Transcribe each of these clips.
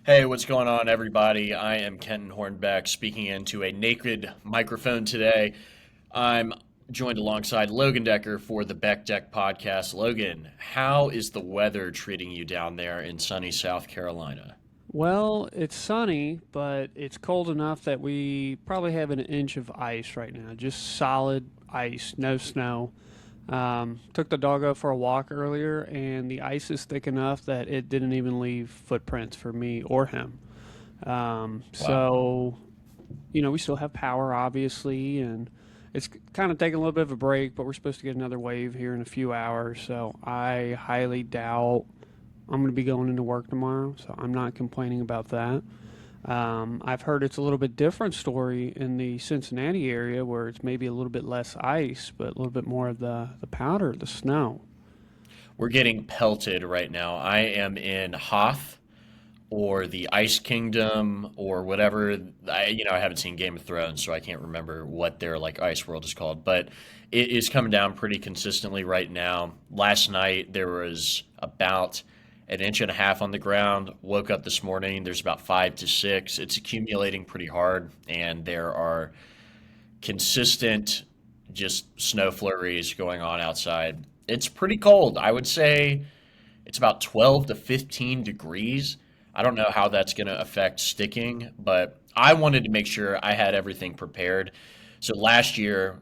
Hey, what's going on, everybody? I am Kenton Hornbeck speaking into a naked microphone today. I'm joined alongside Logan Decker for the BeckDeck podcast. Logan, how is the weather treating you down there in sunny South Carolina? Well, it's sunny, but it's cold enough that we probably have an inch of ice right now. Just solid ice, no snow. Took the doggo for a walk earlier, and the ice is thick enough that it didn't even leave footprints for me or him. Wow. So, we still have power, obviously, and it's kind of taking a little bit of a break, but we're supposed to get another wave here in a few hours. So I highly doubt I'm going to be going into work tomorrow, so I'm not complaining about that. I've heard it's a little bit different story in the Cincinnati area where it's maybe a little bit less ice, but a little bit more of the powder, the snow. We're getting pelted right now. I am in Hoth or the Ice Kingdom or whatever. I haven't seen Game of Thrones, so I can't remember what their like ice world is called, but it is coming down pretty consistently right now. Last night there was about an inch and a half on the ground. Woke up this morning, there's about 5 to 6. It's accumulating pretty hard, and there are consistent just snow flurries going on outside. It's pretty cold. I would say it's about 12 to 15 degrees. I don't know how that's going to affect sticking, but I wanted to make sure I had everything prepared. So last year,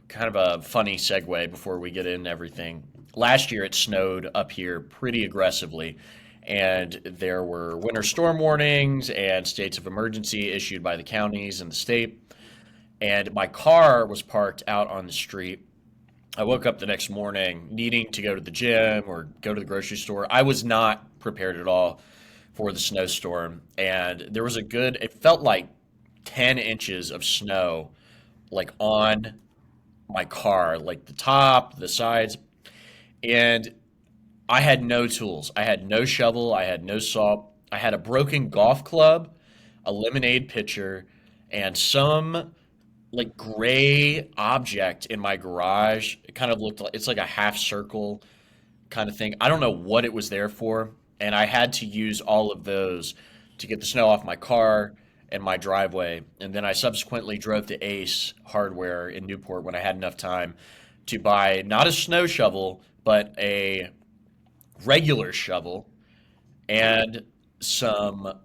kind of a funny segue before we get into everything. Last year it snowed up here pretty aggressively, and there were winter storm warnings and states of emergency issued by the counties and the state. And my car was parked out on the street. I woke up the next morning needing to go to the gym or go to the grocery store. I was not prepared at all for the snowstorm, and there was it felt like 10 inches of snow, like on my car, like the top, the sides, and I had no tools. I had no shovel. I had no salt. I had a broken golf club, a lemonade pitcher, and some like gray object in my garage. It kind of looked like it's like a half circle kind of thing. I don't know what it was there for, and I had to use all of those to get the snow off my car and my driveway. And then I subsequently drove to Ace Hardware in Newport when I had enough time to buy not a snow shovel, but a regular shovel and some.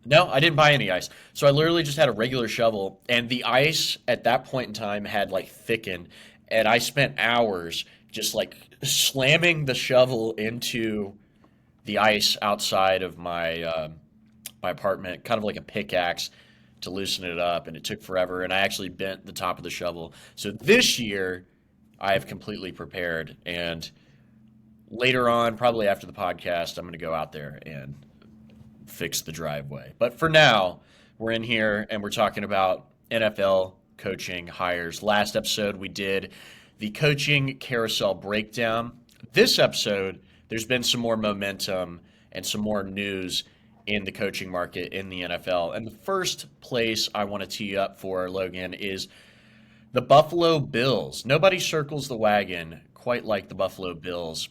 No, I didn't buy any ice. So I literally just had a regular shovel, and the ice at that point in time had like thickened, and I spent hours just like slamming the shovel into the ice outside of my apartment, kind of like a pickaxe to loosen it up, and it took forever. And I actually bent the top of the shovel. So this year, I have completely prepared, and later on, probably after the podcast, I'm going to go out there and fix the driveway. But for now, we're in here and we're talking about NFL coaching hires. Last episode, we did the coaching carousel breakdown. This episode, there's been some more momentum and some more news in the coaching market in the NFL. And the first place I want to tee up for, Logan, is the Buffalo Bills. Nobody circles the wagon quite like the Buffalo Bills.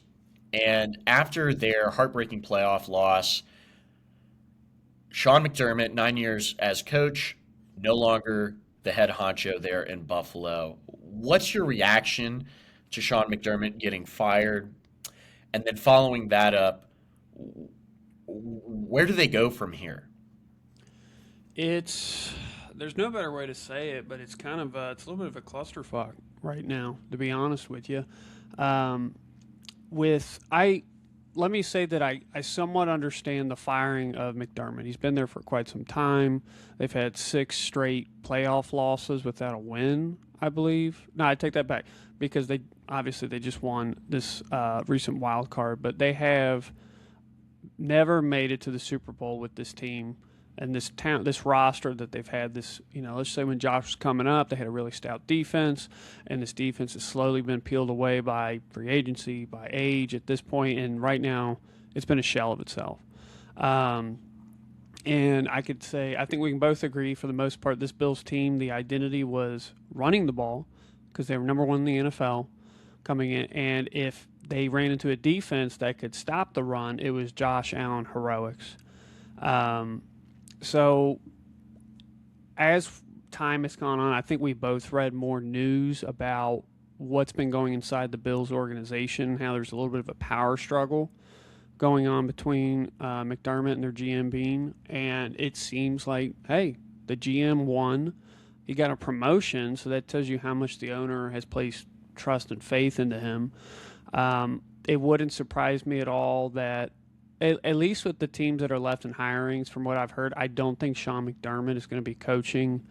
And after their heartbreaking playoff loss, Sean McDermott, 9 years as coach, no longer the head honcho there in Buffalo. What's your reaction to Sean McDermott getting fired? And then following that up, where do they go from here? It's there's no better way to say it, but it's kind of it's a little bit of a clusterfuck right now, to be honest with you. Um, with I Let me say that I somewhat understand the firing of McDermott. He's been there for quite some time. They've had six straight playoff losses without a win, I believe. No, I take that back because they obviously they just won this recent wild card, but they have never made it to the Super Bowl with this team and this roster that they've had. This, let's say when Josh was coming up, they had a really stout defense, and this defense has slowly been peeled away by free agency, by age at this point, and right now it's been a shell of itself. Um, and I could say I think we can both agree for the most part this Bills team, the identity was running the ball because they were number one in the NFL coming in, and if they ran into a defense that could stop the run, it was Josh Allen heroics. Um, so as time has gone on, I think we both read more news about what's been going inside the Bills organization, how there's a little bit of a power struggle going on between McDermott and their GM Bean, and it seems like, hey, the GM won. He got a promotion, so that tells you how much the owner has placed trust and faith into him. It wouldn't surprise me at all that, at least with the teams that are left in hirings, from what I've heard, I don't think Sean McDermott is going to be coaching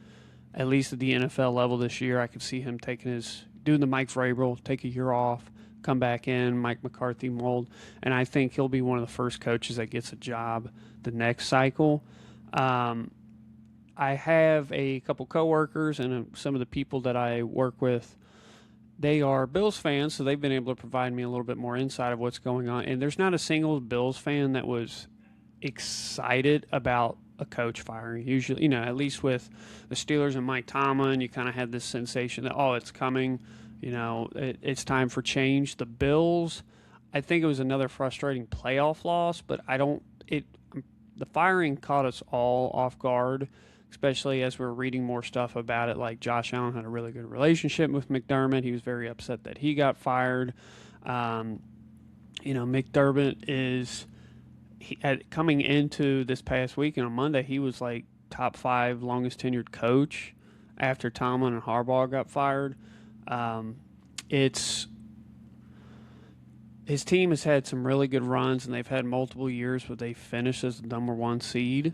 at least at the NFL level this year. I could see him doing the Mike Vrabel, take a year off, come back in, Mike McCarthy mold, and I think he'll be one of the first coaches that gets a job the next cycle. Um, I have a couple coworkers and some of the people that I work with. They are Bills fans, so they've been able to provide me a little bit more insight of what's going on. And there's not a single Bills fan that was excited about a coach firing. Usually, at least with the Steelers and Mike Tomlin, you kind of had this sensation that, oh, it's coming. It's time for change. The Bills, I think it was another frustrating playoff loss, but the firing caught us all off guard, especially as we're reading more stuff about it. Like Josh Allen had a really good relationship with McDermott. He was very upset that he got fired. McDermott is coming into this past week and on Monday, he was like top 5 longest tenured coach after Tomlin and Harbaugh got fired. It's His team has had some really good runs, and they've had multiple years where they finished as the number 1 seed.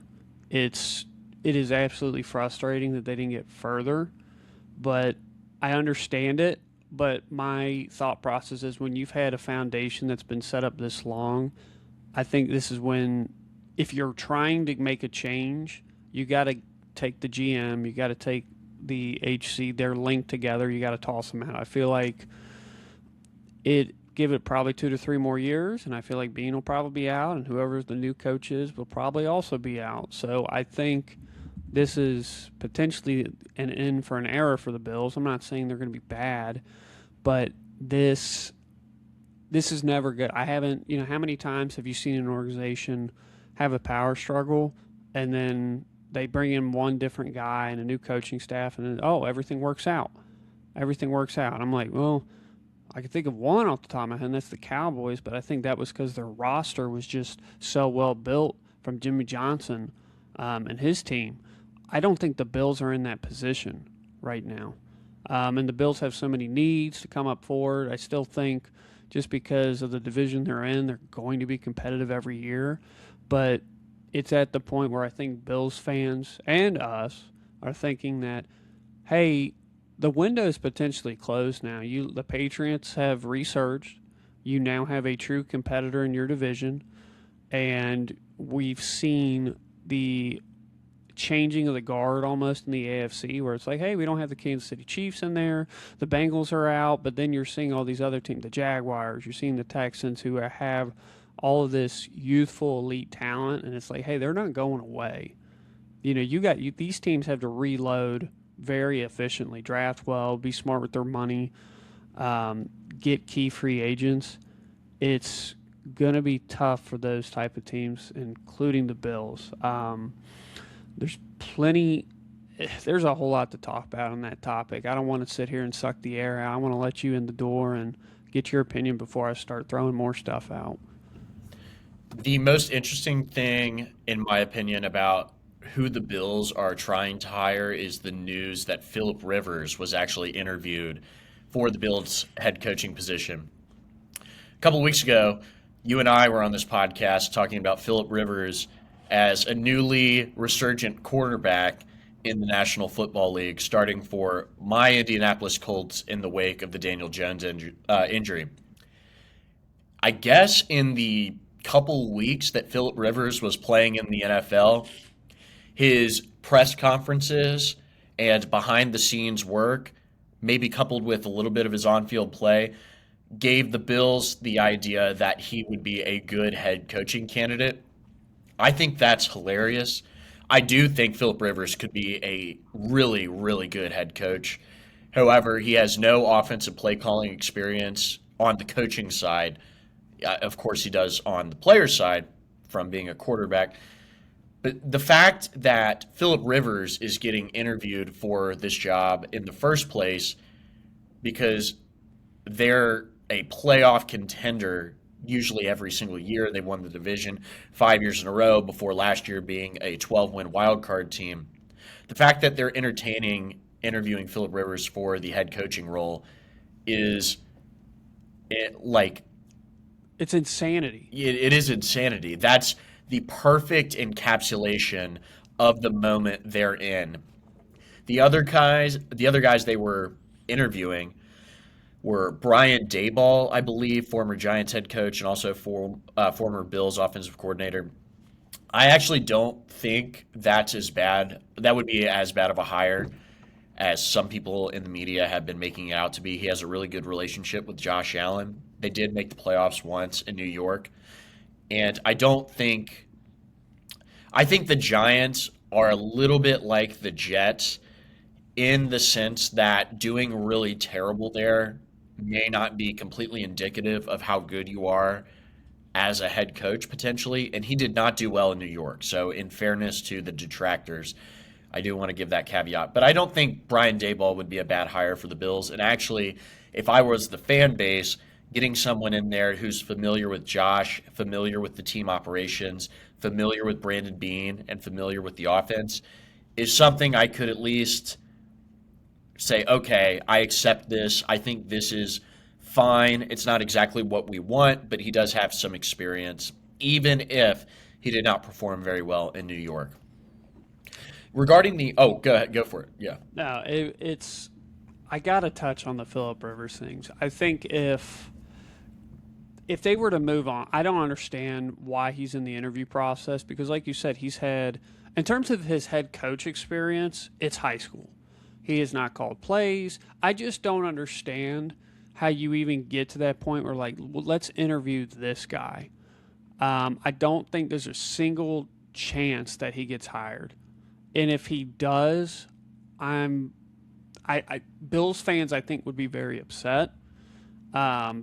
It is absolutely frustrating that they didn't get further, but I understand it. But my thought process is, when you've had a foundation that's been set up this long, I think this is when, if you're trying to make a change, you got to take the GM, you got to take the HC, they're linked together, you got to toss them out. I feel like give it probably 2 to 3 more years, and I feel like Bean will probably be out, and whoever the new coach is will probably also be out. So I think this is potentially an end for an era for the Bills. I'm not saying they're going to be bad, but this is never good. I haven't, how many times have you seen an organization have a power struggle, and then they bring in one different guy and a new coaching staff, and then, oh, everything works out. Everything works out. I'm like, well, I can think of one off the top of my head, and that's the Cowboys, but I think that was because their roster was just so well built from Jimmy Johnson and his team. I don't think the Bills are in that position right now. And the Bills have so many needs to come up forward. I still think, just because of the division they're in, they're going to be competitive every year. But it's at the point where I think Bills fans and us are thinking that, hey, the window is potentially closed now. The Patriots have resurged. You now have a true competitor in your division, and we've seen the changing of the guard almost in the AFC, where it's like, hey, we don't have the Kansas City Chiefs in there. The Bengals are out, but then you're seeing all these other teams, the Jaguars, you're seeing the Texans, who have all of this youthful elite talent, and it's like, hey, they're not going away. These teams have to reload very efficiently, draft well, be smart with their money, get key free agents. It's going to be tough for those type of teams, including the Bills. There's a whole lot to talk about on that topic. I don't want to sit here and suck the air out. I want to let you in the door and get your opinion before I start throwing more stuff out. The most interesting thing, in my opinion, about who the Bills are trying to hire is the news that Philip Rivers was actually interviewed for the Bills head coaching position. A couple of weeks ago, you and I were on this podcast talking about Philip Rivers as a newly resurgent quarterback in the National Football League, starting for my Indianapolis Colts in the wake of the Daniel Jones injury. I guess in the couple weeks that Philip Rivers was playing in the NFL, his press conferences and behind the scenes work, maybe coupled with a little bit of his on field play, gave the Bills the idea that he would be a good head coaching candidate. I think that's hilarious. I do think Philip Rivers could be a really, really good head coach. However, he has no offensive play calling experience on the coaching side. Of course, he does on the player side from being a quarterback. But the fact that Philip Rivers is getting interviewed for this job in the first place because they're a playoff contender usually every single year. They won the division 5 years in a row before last year being a 12-win wild card team. The fact that they're entertaining interviewing Philip Rivers for the head coaching role is like It's insanity. it is insanity. That's the perfect encapsulation of the moment they're in. The other guys they were interviewing were Brian Dayball, I believe, former Giants head coach and also former Bills offensive coordinator. I actually don't think that's as bad. That would be as bad of a hire as some people in the media have been making it out to be. He has a really good relationship with Josh Allen. They did make the playoffs once in New York. And I think the Giants are a little bit like the Jets in the sense that doing really terrible there may not be completely indicative of how good you are as a head coach potentially. And he did not do well in New York. So, in fairness to the detractors, I do want to give that caveat. But I don't think Brian Dayball would be a bad hire for the Bills. And actually, if I was the fan base, getting someone in there who's familiar with Josh, familiar with the team operations, familiar with Brandon Beane, and familiar with the offense is something I could at least say, okay, I accept this. I think this is fine. It's not exactly what we want, but he does have some experience, even if he did not perform very well in New York. Regarding go ahead, go for it. Yeah. No, it's. I gotta touch on the Philip Rivers things. I think if they were to move on, I don't understand why he's in the interview process because, like you said, he's had, in terms of his head coach experience, it's high school. He has not called plays. I just don't understand how you even get to that point where, like, well, let's interview this guy. I don't think there's a single chance that he gets hired. And if he does, Bills fans, I think, would be very upset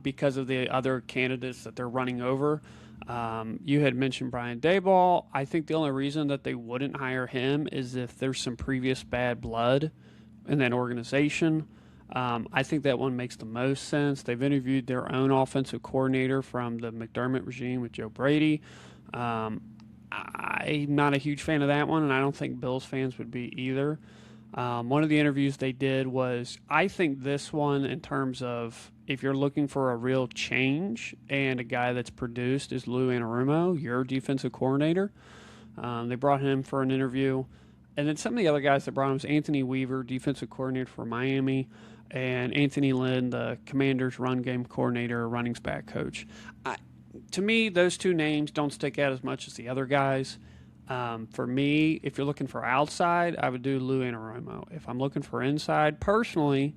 because of the other candidates that they're running over. You had mentioned Brian Dayball. I think the only reason that they wouldn't hire him is if there's some previous bad blood in that organization. I think that one makes the most sense. They've interviewed their own offensive coordinator from the McDermott regime with Joe Brady. I'm not a huge fan of that one, and I don't think Bills fans would be either. One of the interviews they did was, I think this one, in terms of if you're looking for a real change and a guy that's produced, is Lou Anarumo, your defensive coordinator. They brought him for an interview. And then some of the other guys that brought him was Anthony Weaver, defensive coordinator for Miami, and Anthony Lynn, the Commanders' run game coordinator, runnings back coach. To me, those two names don't stick out as much as the other guys. For me, if you're looking for outside, I would do Lou Anarumo. If I'm looking for inside, personally,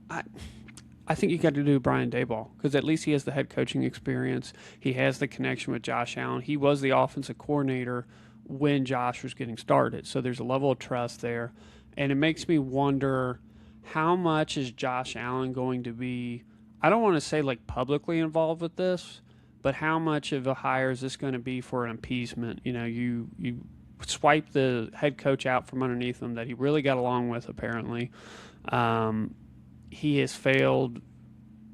I think you got to do Brian Dayball because at least he has the head coaching experience. He has the connection with Josh Allen. He was the offensive coordinator when Josh was getting started. So there's a level of trust there. And it makes me wonder, how much is Josh Allen going to be, I don't want to say like publicly involved with this, but how much of a hire is this going to be for an appeasement? You know, you swipe the head coach out from underneath him that he really got along with, apparently. He has failed.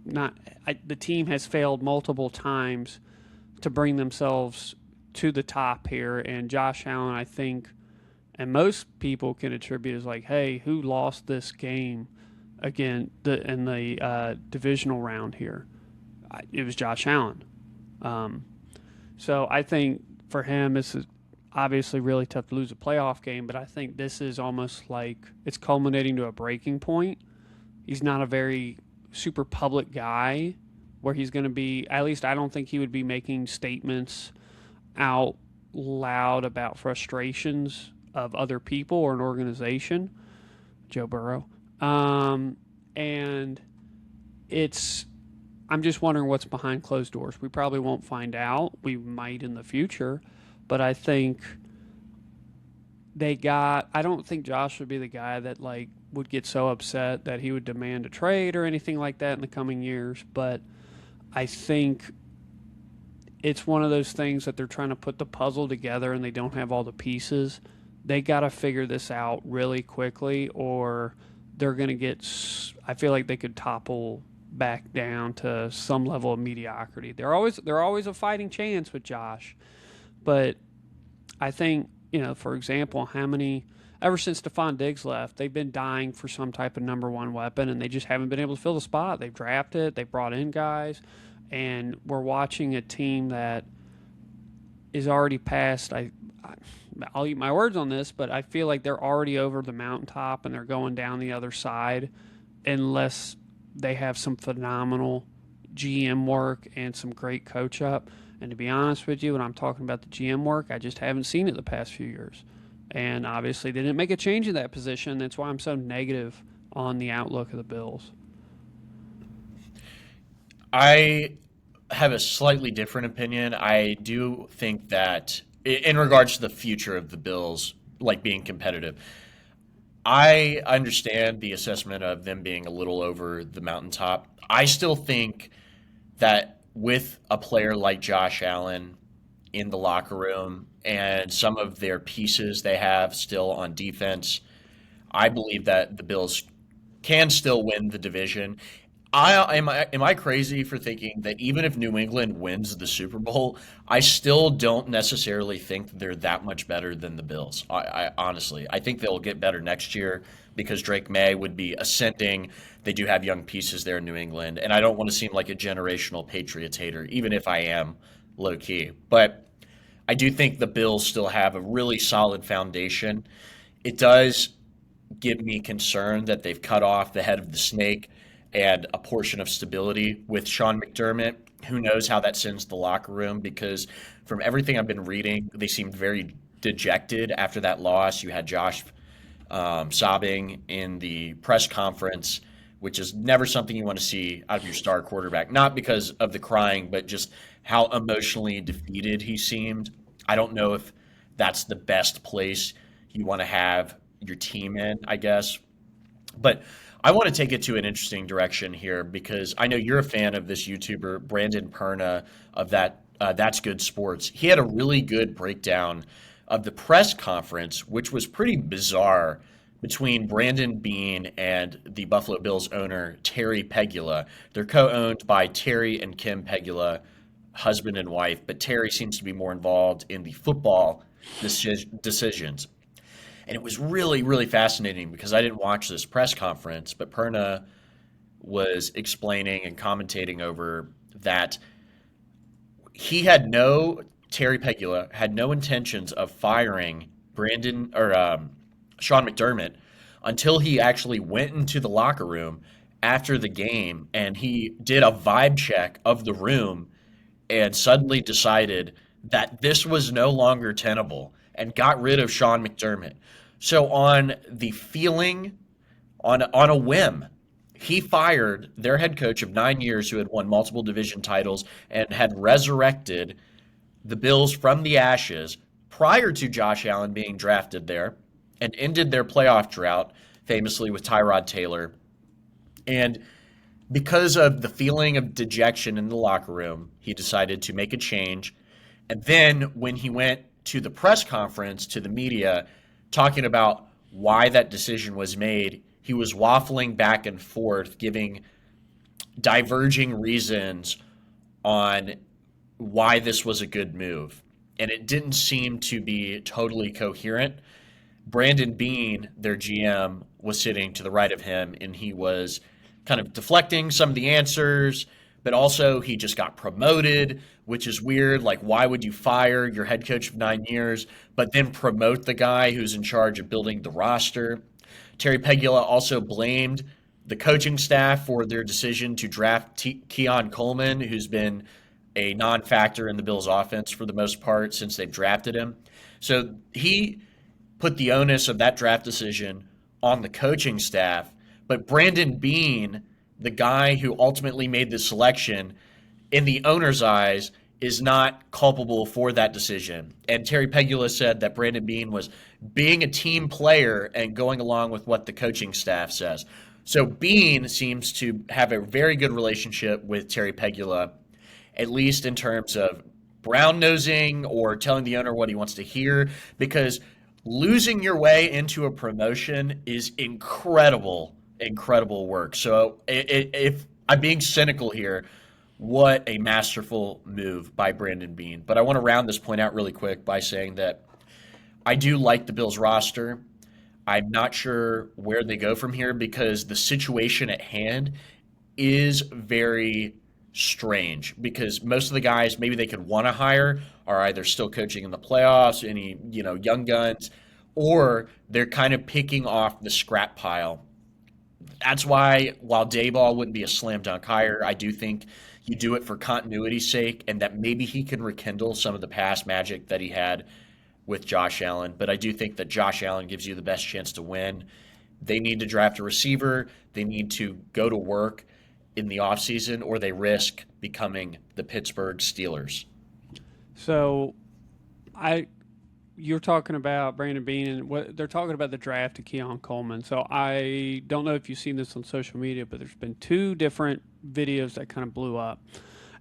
The team has failed multiple times to bring themselves to the top here. And Josh Allen, I think, and most people can attribute as like, hey, who lost this game again in the divisional round here? It was Josh Allen. So I think for him, this is obviously really tough to lose a playoff game, but I think this is almost like it's culminating to a breaking point. He's not a very super public guy where he's going to be, at least I don't think he would be making statements out loud about frustrations of other people or an organization. Joe Burrow. And I'm just wondering what's behind closed doors. We probably won't find out. We might in the future. But I think I don't think Josh would be the guy that like would get so upset that he would demand a trade or anything like that in the coming years. But I think it's one of those things that they're trying to put the puzzle together and they don't have all the pieces. They got to figure this out really quickly, or they're going to get. I feel like they could topple back down to some level of mediocrity. They're always a fighting chance with Josh, but I think, for example, how many ever since Stephon Diggs left, they've been dying for some type of number one weapon, and they just haven't been able to fill the spot. They've drafted, they brought in guys, and we're watching a team that is already past. I'll eat my words on this, but I feel like they're already over the mountaintop and they're going down the other side, unless they have some phenomenal GM work and some great coach up. And to be honest with you, when I'm talking about the GM work, I just haven't seen it the past few years. And obviously, they didn't make a change in that position. That's why I'm so negative on the outlook of the Bills. I have a slightly different opinion. I do think that in regards to the future of the Bills, like being competitive, I understand the assessment of them being a little over the mountaintop. I still think that with a player like Josh Allen in the locker room and some of their pieces they have still on defense, I believe that the Bills can still win the division. Am I crazy for thinking that even if New England wins the Super Bowl, I still don't necessarily think they're that much better than the Bills. I honestly, I think they'll get better next year because Drake May would be ascending. They do have young pieces there in New England, and I don't want to seem like a generational Patriots hater, even if I am low key. But I do think the Bills still have a really solid foundation. It does give me concern that they've cut off the head of the snake and a portion of stability with Sean McDermott. Who knows how that sends the locker room? Because from everything I've been reading, they seemed very dejected after that loss. You had Josh sobbing in the press conference, which is never something you want to see out of your star quarterback. Not because of the crying, but just how emotionally defeated he seemed. I don't know if that's the best place you want to have your team in, I guess. But I want to take it to an interesting direction here because I know you're a fan of this YouTuber, Brandon Perna of That's Good Sports. He had a really good breakdown of the press conference, which was pretty bizarre between Brandon Beane and the Buffalo Bills owner, Terry Pegula. They're co-owned by Terry and Kim Pegula, husband and wife, but Terry seems to be more involved in the football decisions. And it was really, really fascinating because I didn't watch this press conference, but Perna was explaining and commentating over that Terry Pegula had no intentions of firing Sean McDermott until he actually went into the locker room after the game and he did a vibe check of the room and suddenly decided that this was no longer tenable and got rid of Sean McDermott. So on the feeling, on a whim, he fired their head coach of 9 years who had won multiple division titles and had resurrected the Bills from the ashes prior to Josh Allen being drafted there and ended their playoff drought famously with Tyrod Taylor. And because of the feeling of dejection in the locker room, he decided to make a change. And then when he went to the press conference to the media talking about why that decision was made, he was waffling back and forth, giving diverging reasons on why this was a good move. And it didn't seem to be totally coherent. Brandon Beane, their GM, was sitting to the right of him, and he was kind of deflecting some of the answers, but also he just got promoted, which is weird. Like, why would you fire your head coach of 9 years, but then promote the guy who's in charge of building the roster? Terry Pegula also blamed the coaching staff for their decision to draft Keon Coleman, who's been a non-factor in the Bills' offense for the most part since they've drafted him. So he put the onus of that draft decision on the coaching staff, but Brandon Beane, the guy who ultimately made the selection, in the owner's eyes, is not culpable for that decision. And Terry Pegula said that Brandon Beane was being a team player and going along with what the coaching staff says. So Beane seems to have a very good relationship with Terry Pegula, at least in terms of brown nosing or telling the owner what he wants to hear, because losing your way into a promotion is incredible work. So if I'm being cynical here, what a masterful move by Brandon Beane. But I want to round this point out really quick by saying that I do like the Bills roster. I'm not sure where they go from here because the situation at hand is very strange, because most of the guys maybe they could want to hire are either still coaching in the playoffs, any, young guns, or they're kind of picking off the scrap pile. That's why, while Dayball wouldn't be a slam dunk hire, I do think you do it for continuity's sake, and that maybe he can rekindle some of the past magic that he had with Josh Allen. But I do think that Josh Allen gives you the best chance to win. They need to draft a receiver. They need to go to work in the offseason, or they risk becoming the Pittsburgh Steelers. So, you're talking about Brandon Beane, and what they're talking about the draft of Keon Coleman. So I don't know if you've seen this on social media, but there's been two different videos that kind of blew up,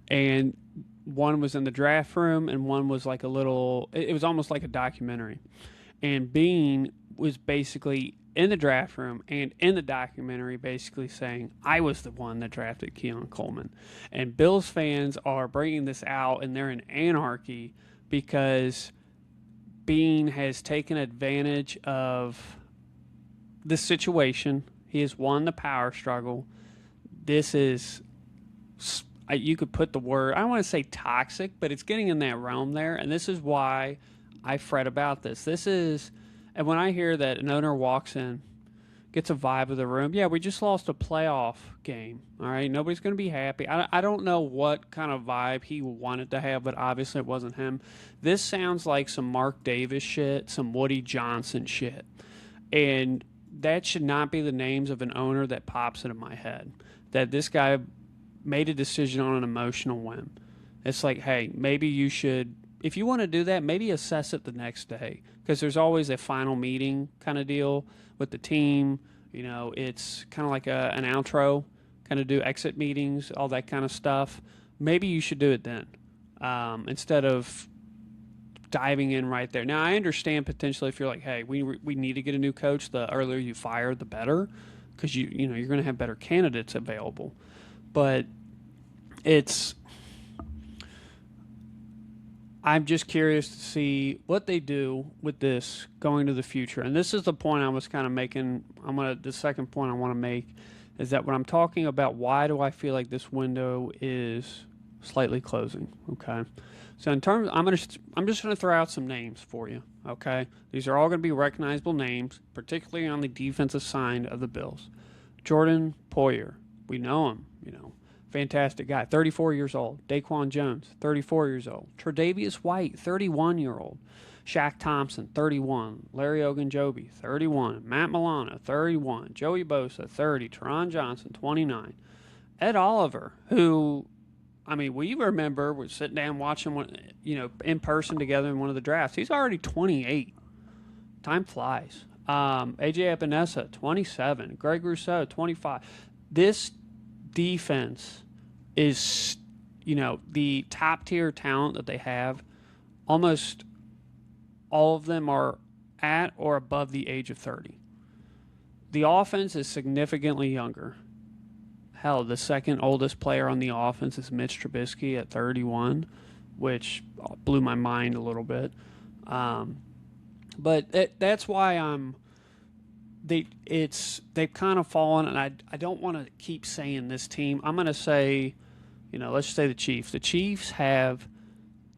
and one was in the draft room, and one was like it was almost like a documentary. And Beane was basically in the draft room and in the documentary basically saying, I was the one that drafted Keon Coleman. And Bills fans are bringing this out, and they're in anarchy because Beane has taken advantage of this situation. He has won the power struggle. This is, you could put the word, I don't want to say toxic, but it's getting in that realm there. And this is why I fret about this. And when I hear that an owner walks in, gets a vibe of the room, yeah, we just lost a playoff game. All right, nobody's going to be happy. I don't know what kind of vibe he wanted to have, but obviously it wasn't him. This sounds like some Mark Davis shit, some Woody Johnson shit. And that should not be the names of an owner that pops into my head. That this guy made a decision on an emotional whim. It's like, hey, maybe you should, if you want to do that, maybe assess it the next day, because there's always a final meeting kind of deal with the team. It's kind of like an outro, kind of do exit meetings, all that kind of stuff. Maybe you should do it then, instead of diving in right there. Now, I understand potentially if you're like, hey, we need to get a new coach, the earlier you fire, the better, because you're going to have better candidates available. But I'm just curious to see what they do with this going to the future. And this is the point I was kind of making. The second point I want to make is that when I'm talking about why do I feel like this window is slightly closing, okay? So in terms, I'm just going to throw out some names for you, okay? These are all going to be recognizable names, particularly on the defensive side of the Bills. Jordan Poyer, we know him, fantastic guy, 34 years old. Daquan Jones, 34 years old. Tre'Davious White, 31-year-old. Shaq Thompson, 31. Larry Ogunjobi, 31. Matt Milano, 31. Joey Bosa, 30. Teron Johnson, 29. Ed Oliver, who, we remember we're sitting down watching one, in person together in one of the drafts. He's already 28. Time flies. AJ Epinesa, 27. Greg Rousseau, 25. This defense is, the top tier talent that they have. Almost all of them are at or above the age of 30. The offense is significantly younger. Hell, the second oldest player on the offense is Mitch Trubisky at 31, which blew my mind a little bit. But that's why they've kind of fallen, and I don't want to keep saying this team. I'm going to say, let's just say the Chiefs. The Chiefs had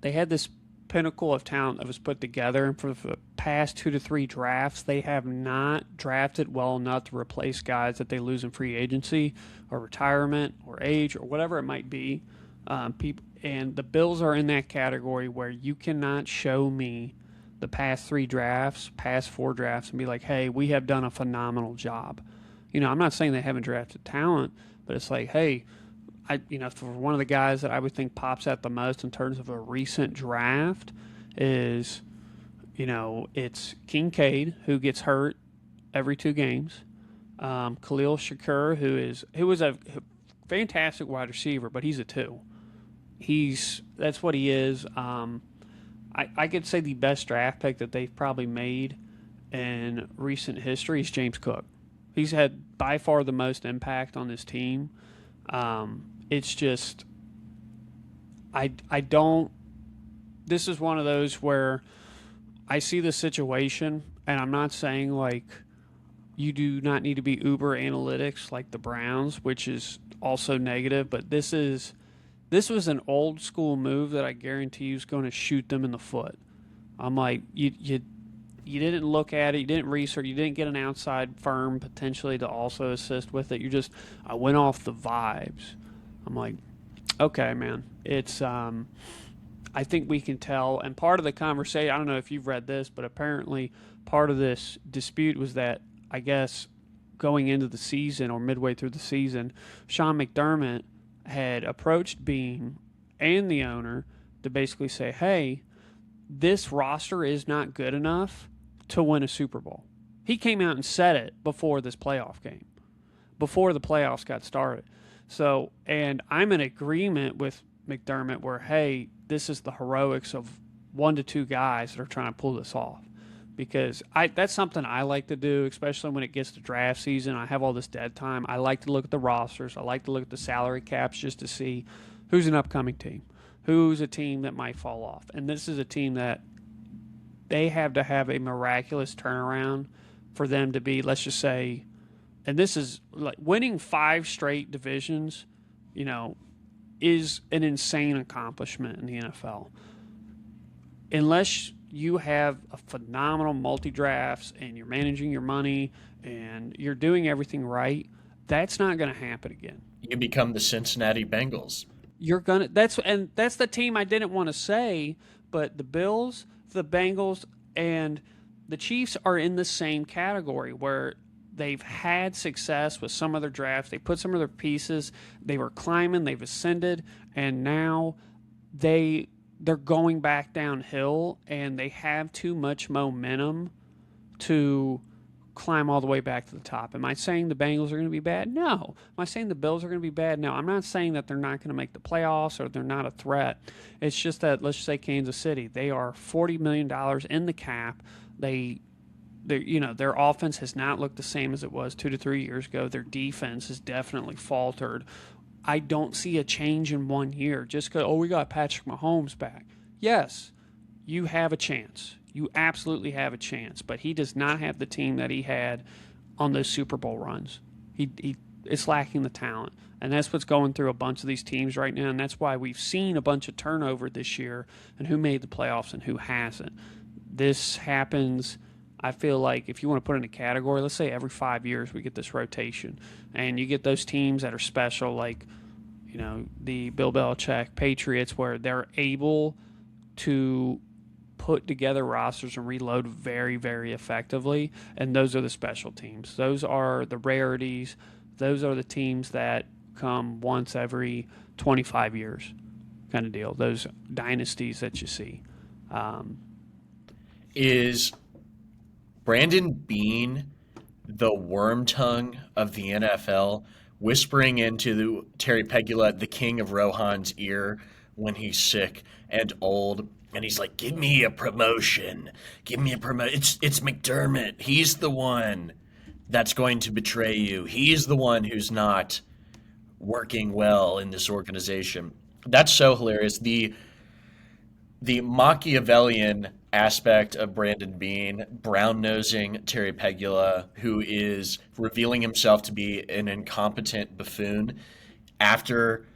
this pinnacle of talent that was put together, and for the past 2 to 3 drafts, they have not drafted well enough to replace guys that they lose in free agency or retirement or age or whatever it might be. And the Bills are in that category where you cannot show me the past 3 drafts, past 4 drafts, and be like, hey, we have done a phenomenal job. I'm not saying they haven't drafted talent, but it's like, hey, for one of the guys that I would think pops out the most in terms of a recent draft is, it's Kincaid, who gets hurt every 2 games. Khalil Shakur, who was a fantastic wide receiver, but he's a 2. That's what he is. I could say the best draft pick that they've probably made in recent history is James Cook. He's had by far the most impact on this team. It's just I don't. This is one of those where I see the situation, and I'm not saying like you do not need to be uber analytics like the Browns, which is also negative, but this was an old school move that I guarantee you is going to shoot them in the foot. I'm like, you didn't look at it, you didn't research, you didn't get an outside firm potentially to also assist with it. I went off the vibes. I'm like, okay, man, it's I think we can tell. And part of the conversation, I don't know if you've read this, but apparently part of this dispute was that I guess going into the season or midway through the season, Sean McDermott had approached Bean and the owner to basically say, hey, this roster is not good enough to win a Super Bowl. He came out and said it before this playoff game, before the playoffs got started. So, and I'm in agreement with McDermott where, hey, this is the heroics of 1 to 2 guys that are trying to pull this off. Because that's something I like to do, especially when it gets to draft season. I have all this dead time. I like to look at the rosters. I like to look at the salary caps just to see who's an upcoming team, who's a team that might fall off. And this is a team that they have to have a miraculous turnaround for them to be, let's just say, and this is like winning 5 straight divisions, is an insane accomplishment in the NFL. Unless you have a phenomenal multi-drafts and you're managing your money and you're doing everything right, that's not going to happen again. You become the Cincinnati Bengals. That's the team I didn't want to say, but the Bills, the Bengals, and the Chiefs are in the same category where they've had success with some of their drafts. They put some of their pieces. They were climbing. They've ascended, and now they're going back downhill, and they have too much momentum to climb all the way back to the top. Am I saying the Bengals are going to be bad? No. Am I saying the Bills are going to be bad? No. I'm not saying that they're not going to make the playoffs or they're not a threat. It's just that, let's just say Kansas City, they are $40 million in the cap. Their offense has not looked the same as it was 2 to 3 years ago. Their defense has definitely faltered. I don't see a change in 1 year just because, we got Patrick Mahomes back. Yes, you have a chance. You absolutely have a chance, but he does not have the team that he had on those Super Bowl runs. It's lacking the talent, and that's what's going through a bunch of these teams right now, and that's why we've seen a bunch of turnover this year and who made the playoffs and who hasn't. This happens, I feel like, if you want to put it in a category, let's say every 5 years we get this rotation, and you get those teams that are special, like the Bill Belichick Patriots, where they're able to put together rosters and reload very, very effectively, and those are the special teams. Those are the rarities. Those are the teams that come once every 25 years kind of deal, those dynasties that you see. Is Brandon Beane the worm tongue of the NFL, whispering into Terry Pegula, the king of Rohan's ear, when he's sick and old, and he's like, "Give me a promotion. Give me a promotion. It's McDermott. He's the one that's going to betray you. He's the one who's not working well in this organization." That's so hilarious. The Machiavellian aspect of Brandon Beane, brown nosing Terry Pegula, who is revealing himself to be an incompetent buffoon after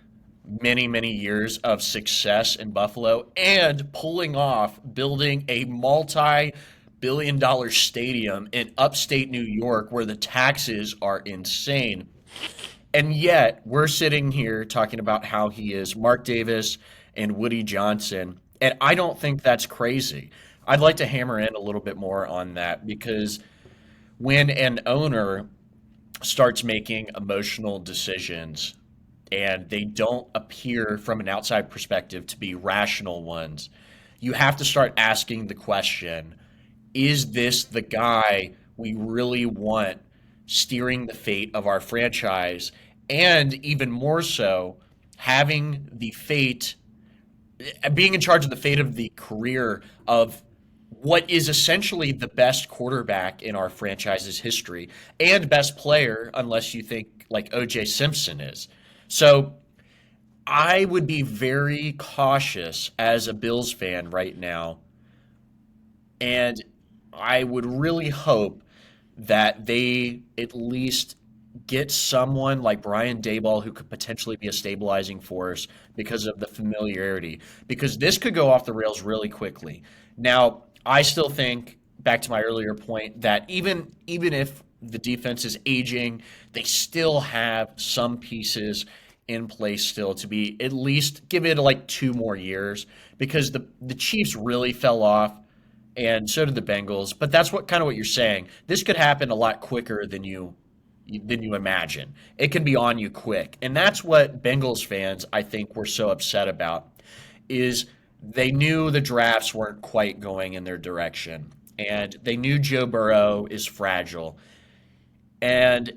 many, many years of success in Buffalo and pulling off building a multi-billion-dollar stadium in upstate New York where the taxes are insane. And yet, we're sitting here talking about how he is Mark Davis and Woody Johnson, and I don't think that's crazy. I'd like to hammer in a little bit more on that because when an owner starts making emotional decisions and they don't appear from an outside perspective to be rational ones, you have to start asking the question, is this the guy we really want steering the fate of our franchise? And even more so, having the fate being in charge of the fate of the career of what is essentially the best quarterback in our franchise's history and best player, unless you think like OJ Simpson is. So I would be very cautious as a Bills fan right now, and I would really hope that they at least get someone like Brian Dayball who could potentially be a stabilizing force because of the familiarity. Because this could go off the rails really quickly. Now, I still think, back to my earlier point, that even if the defense is aging, they still have some pieces in place still to be at least give it like 2 more years because the Chiefs really fell off and so did the Bengals. But that's what kind of what you're saying. This could happen a lot quicker than you imagine. It can be on you quick. And that's what Bengals fans I think were so upset about is they knew the drafts weren't quite going in their direction. And they knew Joe Burrow is fragile. And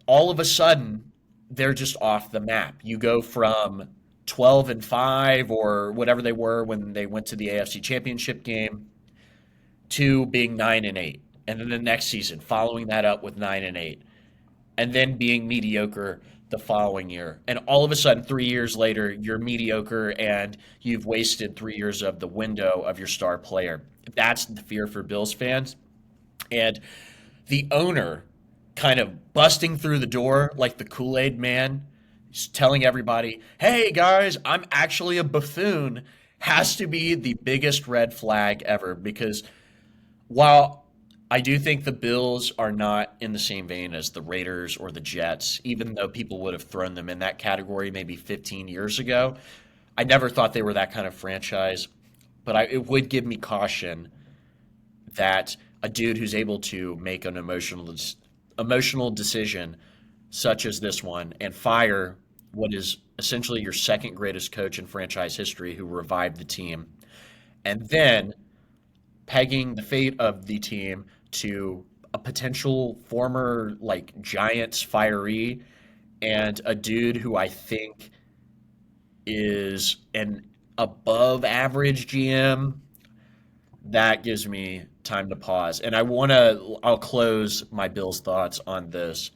all of a sudden, they're just off the map. You go from 12-5 or whatever they were when they went to the AFC Championship game to being 9-8. And then the next season, following that up with 9-8 and then being mediocre the following year. And all of a sudden, 3 years later, you're mediocre and you've wasted 3 years of the window of your star player. That's the fear for Bills fans. And the owner kind of busting through the door like the Kool-Aid man, telling everybody, hey guys, I'm actually a buffoon, has to be the biggest red flag ever because while I do think the Bills are not in the same vein as the Raiders or the Jets, even though people would have thrown them in that category maybe 15 years ago. I never thought they were that kind of franchise, but it would give me caution that a dude who's able to make an emotional decision such as this one and fire what is essentially your second greatest coach in franchise history who revived the team, and then pegging the fate of the team to a potential former like Giants firee and a dude who I think is an above average GM, that gives me time to pause. And I'll close my Bills thoughts on this.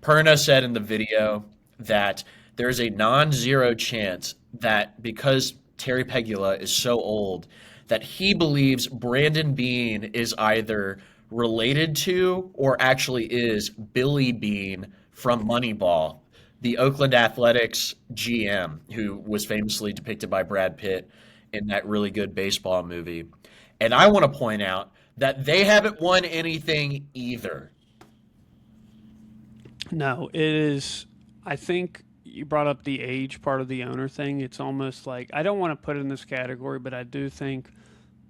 Perna said in the video that there's a non-zero chance that because Terry Pegula is so old, that he believes Brandon Beane is either related to or actually is Billy Beane from Moneyball, the Oakland Athletics GM, who was famously depicted by Brad Pitt in that really good baseball movie. And I want to point out that they haven't won anything either. No, it is. I think you brought up the age part of the owner thing. It's almost like I don't want to put it in this category, but I do think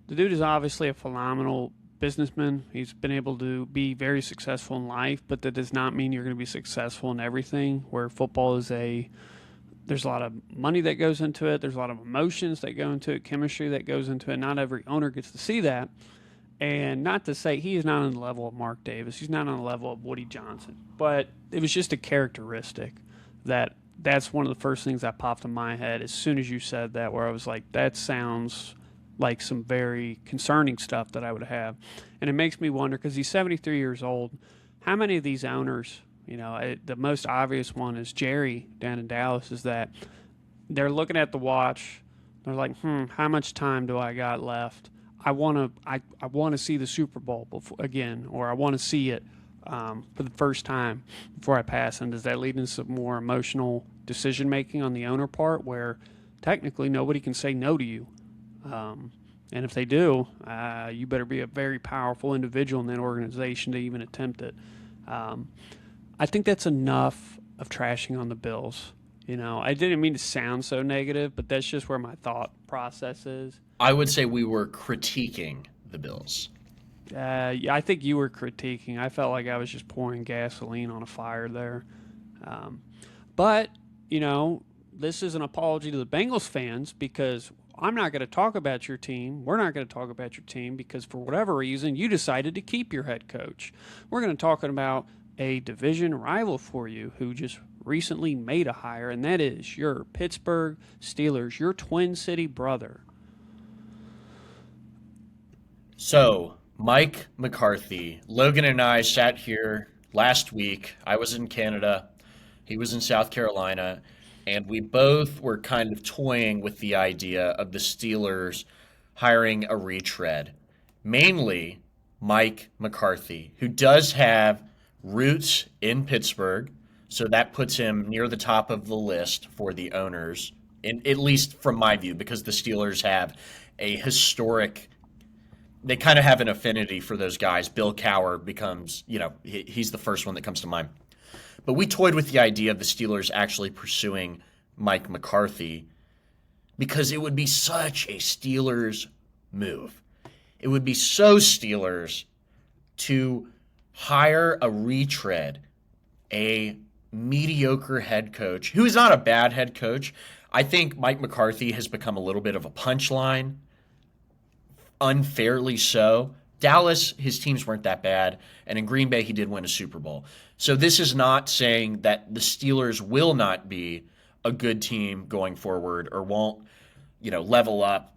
the dude is obviously a phenomenal businessman. He's been able to be very successful in life, but that does not mean you're going to be successful in everything. Where football is there's a lot of money that goes into it. There's a lot of emotions that go into it, chemistry that goes into it. Not every owner gets to see that. And not to say he is not on the level of Mark Davis. He's not on the level of Woody Johnson. But it was just a characteristic that's one of the first things that popped in my head as soon as you said that, where I was like, that sounds like some very concerning stuff that I would have. And it makes me wonder, because he's 73 years old, how many of these owners, the most obvious one is Jerry down in Dallas, is that they're looking at the watch. They're like, how much time do I got left? I want to see the Super Bowl again, or I want to see it for the first time before I pass. And does that lead into some more emotional decision making on the owner part, where technically nobody can say no to you? And if they do, you better be a very powerful individual in that organization to even attempt it. I think that's enough of trashing on the Bills. I didn't mean to sound so negative, but that's just where my thought process is. I would say we were critiquing the Bills. Yeah, I think you were critiquing. I felt like I was just pouring gasoline on a fire there. But, this is an apology to the Bengals fans, because I'm not going to talk about your team. We're not going to talk about your team because for whatever reason, you decided to keep your head coach. We're going to talk about a division rival for you who just recently made a hire, and that is your Pittsburgh Steelers, your Twin City brother. So, Mike McCarthy, Logan and I sat here last week. I was in Canada, he was in South Carolina, and we both were kind of toying with the idea of the Steelers hiring a retread. Mainly Mike McCarthy, who does have roots in Pittsburgh, so that puts him near the top of the list for the owners, at least from my view, because the Steelers have a historic they kind of have an affinity for those guys. Bill Cowher becomes, he's the first one that comes to mind. But we toyed with the idea of the Steelers actually pursuing Mike McCarthy because it would be such a Steelers move. It would be so Steelers to hire a retread, a mediocre head coach who is not a bad head coach. I think Mike McCarthy has become a little bit of a punchline, unfairly so. Dallas, his teams weren't that bad, and in Green Bay, he did win a Super Bowl. So this is not saying that the Steelers will not be a good team going forward or won't, level up.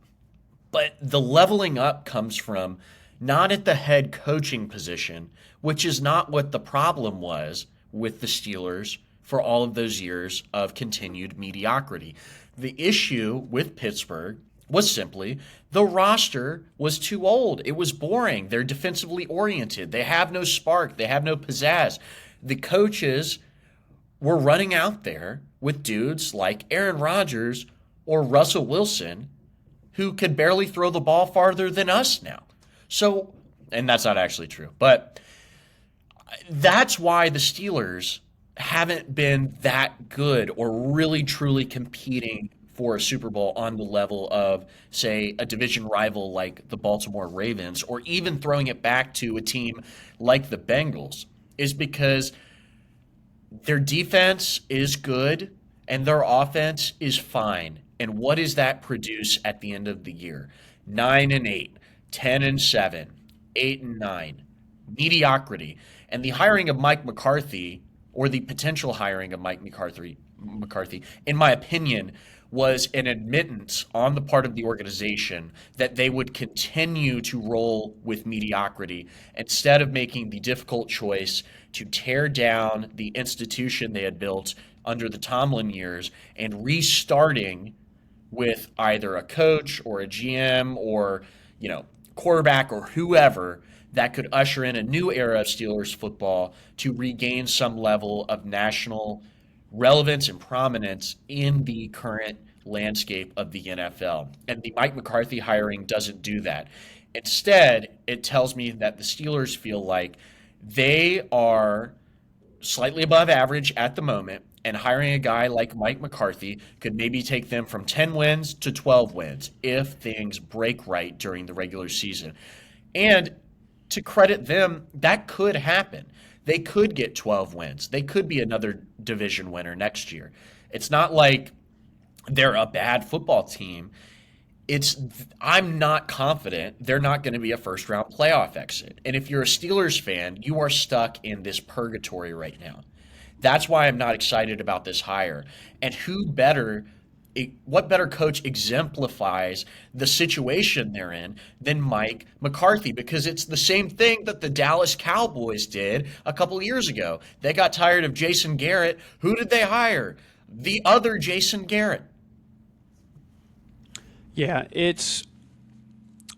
But the leveling up comes from not at the head coaching position, which is not what the problem was with the Steelers for all of those years of continued mediocrity. The issue with Pittsburgh was simply the roster was too old. It was boring. They're defensively oriented. They have no spark. They have no pizzazz. The coaches were running out there with dudes like Aaron Rodgers or Russell Wilson who could barely throw the ball farther than us now. So, and that's not actually true, but that's why the Steelers haven't been that good or really truly competing for a Super Bowl on the level of, say, a division rival like the Baltimore Ravens, or even throwing it back to a team like the Bengals, is because their defense is good and their offense is fine. And what does that produce at the end of the year? 9-8, 10-7, 8-9, mediocrity. And the hiring of Mike McCarthy, or the potential hiring of Mike McCarthy, in my opinion, was an admittance on the part of the organization that they would continue to roll with mediocrity instead of making the difficult choice to tear down the institution they had built under the Tomlin years and restarting with either a coach or a GM or, quarterback or whoever that could usher in a new era of Steelers football to regain some level of national relevance and prominence in the current landscape of the NFL. And the Mike McCarthy hiring doesn't do that. Instead, it tells me that the Steelers feel like they are slightly above average at the moment, and hiring a guy like Mike McCarthy could maybe take them from 10 wins to 12 wins if things break right during the regular season. And to credit them, that could happen. They could get 12 wins. They could be another division winner next year. It's not like they're a bad football team. I'm not confident they're not going to be a first round playoff exit. And if you're a Steelers fan, you are stuck in this purgatory right now. That's why I'm not excited about this hire. And what better coach exemplifies the situation they're in than Mike McCarthy? Because it's the same thing that the Dallas Cowboys did a couple of years ago. They got tired of Jason Garrett. Who did they hire? The other Jason Garrett. Yeah,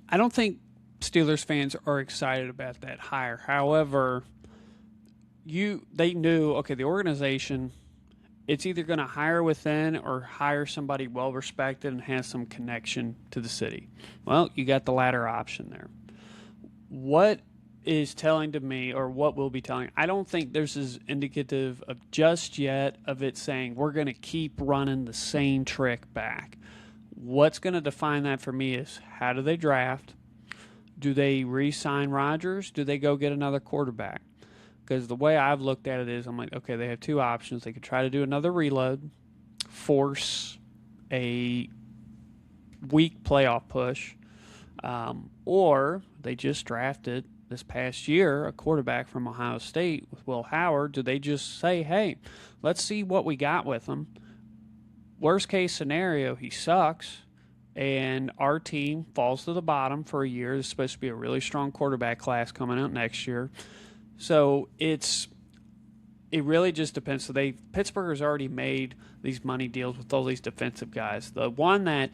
I don't think Steelers fans are excited about that hire. However, they knew, okay, the organization, it's either going to hire within or hire somebody well respected and has some connection to the city. Well, you got the latter option there. What is telling to me, or what will be telling, I don't think this is indicative of just yet of it saying we're going to keep running the same trick back. What's going to define that for me is how do they draft? Do they re-sign Rodgers? Do they go get another quarterback? Because the way I've looked at it is I'm like, okay, they have two options. They could try to do another reload, force a weak playoff push, or they just drafted this past year a quarterback from Ohio State with Will Howard. Do they just say, hey, let's see what we got with him? Worst case scenario, he sucks. and our team falls to the bottom for a year. There's supposed to be a really strong quarterback class coming out next year. So it really just depends. So Pittsburgh has already made these money deals with all these defensive guys. The one that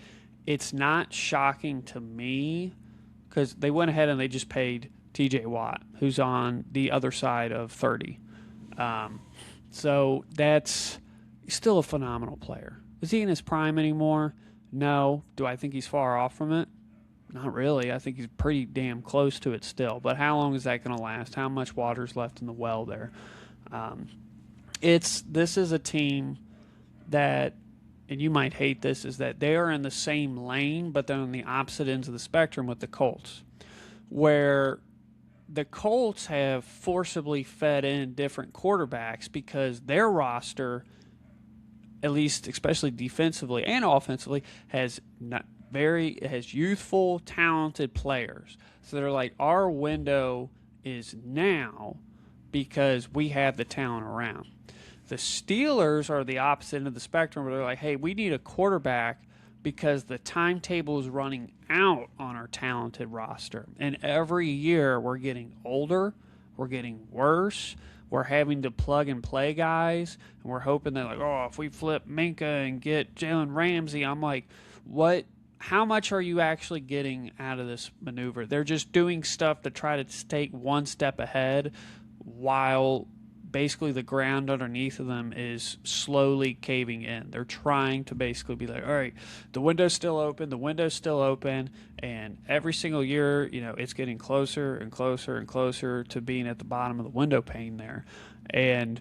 it's not shocking to me because they went ahead and they just paid T.J. Watt, who's on the other side of 30. So that's still a phenomenal player. Is he in his prime anymore? No. Do I think he's far off from it? Not really. I think he's pretty damn close to it still. But how long is that going to last? How much water's left in the well there? This is a team that, and you might hate this, is that they are in the same lane, but they're on the opposite ends of the spectrum with the Colts, where the Colts have forcibly fed in different quarterbacks because their roster, at least especially defensively and offensively, has youthful, talented players. So they're like, our window is now because we have the talent around. The Steelers are the opposite end of the spectrum where they're like, hey, we need a quarterback because the timetable is running out on our talented roster. And every year we're getting older, we're getting worse, we're having to plug and play guys, and we're hoping that, like, oh, if we flip Minka and get Jalen Ramsey, I'm like, what? How much are you actually getting out of this maneuver? They're just doing stuff to try to take one step ahead while basically the ground underneath of them is slowly caving in. They're trying to basically be like, all right, the window's still open, and every single year, it's getting closer and closer and closer to being at the bottom of the window pane there. And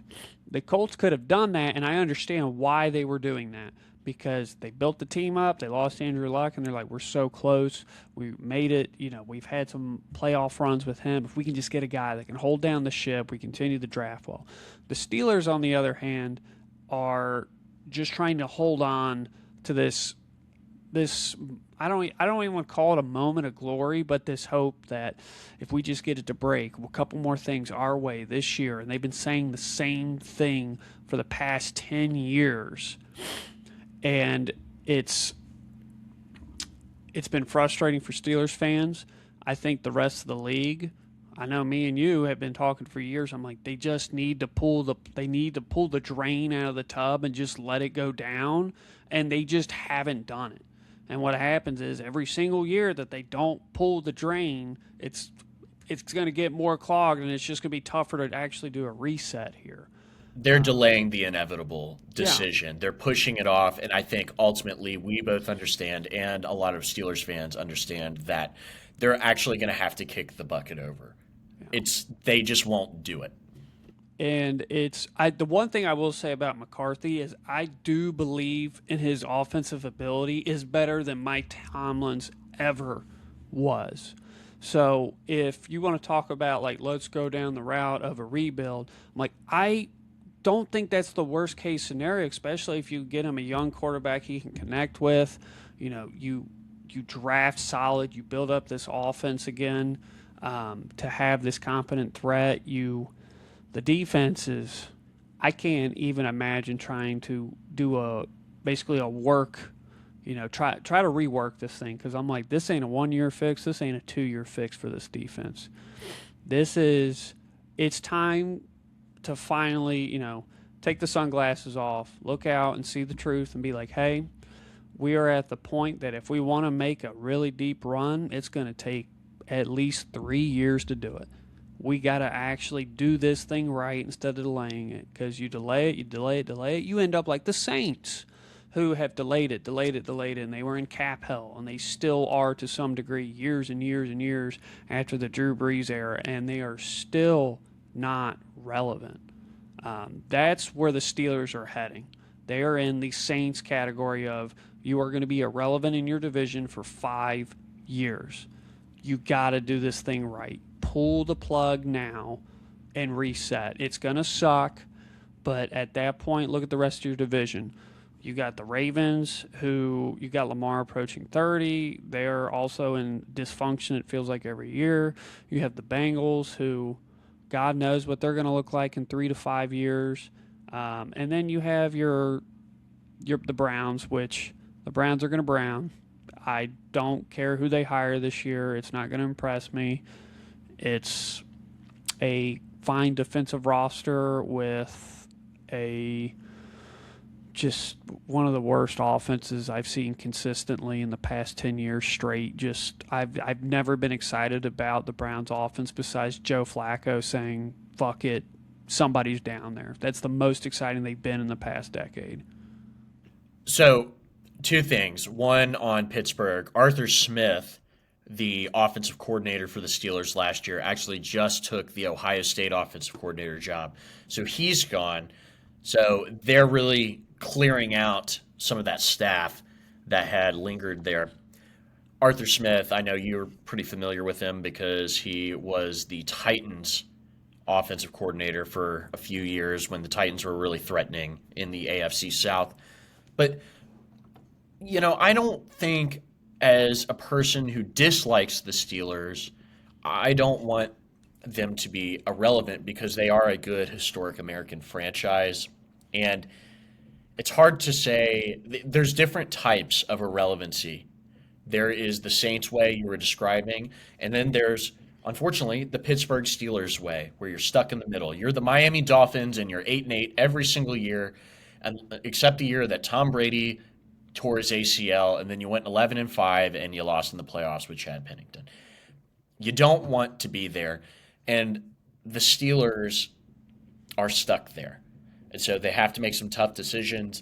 the Colts could have done that, and I understand why they were doing that. Because they built the team up, they lost Andrew Luck, and they're like, we're so close. We made it. We've had some playoff runs with him. If we can just get a guy that can hold down the ship, we continue the draft well. The Steelers, on the other hand, are just trying to hold on to this. I don't even want to call it a moment of glory, but this hope that if we just get it to break, a couple more things our way this year, and they've been saying the same thing for the past 10 years. And it's been frustrating for Steelers fans. I think the rest of the league, I know me and you have been talking for years. I'm like, they just need to pull the drain out of the tub and just let it go down, and they just haven't done it. And what happens is every single year that they don't pull the drain, it's going to get more clogged, and it's just going to be tougher to actually do a reset here. They're delaying the inevitable Yeah. decision. They're pushing it off, and I think ultimately we both understand, and a lot of Steelers fans understand that they're actually going to have to kick the bucket over. They just won't do it. And the one thing I will say about McCarthy is I do believe in his offensive ability is better than Mike Tomlin's ever was. So if you want to talk about, like, let's go down the route of a rebuild, I'm like, I don't think that's the worst case scenario, especially if you get him a young quarterback he can connect with. You draft solid, you build up this offense again to have this competent threat. The defense is, I can't even imagine trying to do basically a work, try to rework this thing, because I'm like, this ain't a 1-year fix, this ain't a 2-year fix for this defense. It's time to finally, take the sunglasses off, look out and see the truth and be like, hey, we are at the point that if we want to make a really deep run, it's going to take at least 3 years to do it. We got to actually do this thing right instead of delaying it, because you delay it, you end up like the Saints, who have delayed it, and they were in cap hell, and they still are to some degree years and years and years after the Drew Brees era, and they are still not relevant. That's where the Steelers are heading. They are in the Saints category of, you are going to be irrelevant in your division for 5 years. You got to do this thing right. Pull the plug now and reset. It's going to suck, but at that point, look at the rest of your division. You got the Ravens, who you got Lamar approaching 30. They're also in dysfunction, it feels like, every year. You have the Bengals, who God knows what they're going to look like in 3 to 5 years. And then you have the Browns, which the Browns are going to brown. I don't care who they hire this year. It's not going to impress me. It's a fine defensive roster with a just one of the worst offenses I've seen consistently in the past 10 years straight. Just I've never been excited about the Browns offense besides Joe Flacco saying fuck it, somebody's down there. That's the most exciting they've been in the past decade. So, two things. One on Pittsburgh. Arthur Smith, the offensive coordinator for the Steelers last year, actually just took the Ohio State offensive coordinator job. So he's gone. So they're really clearing out some of that staff that had lingered there. Arthur Smith, I know you're pretty familiar with him because he was the Titans offensive coordinator for a few years when the Titans were really threatening in the AFC South. But, I don't think as a person who dislikes the Steelers, I don't want them to be irrelevant because they are a good historic American franchise. And it's hard to say. There's different types of irrelevancy. There is the Saints way you were describing, and then there's, unfortunately, the Pittsburgh Steelers way, where you're stuck in the middle. You're the Miami Dolphins, and you're 8-8 every single year, and except the year that Tom Brady tore his ACL, and then you went 11-5, and you lost in the playoffs with Chad Pennington. You don't want to be there, and the Steelers are stuck there. And so they have to make some tough decisions.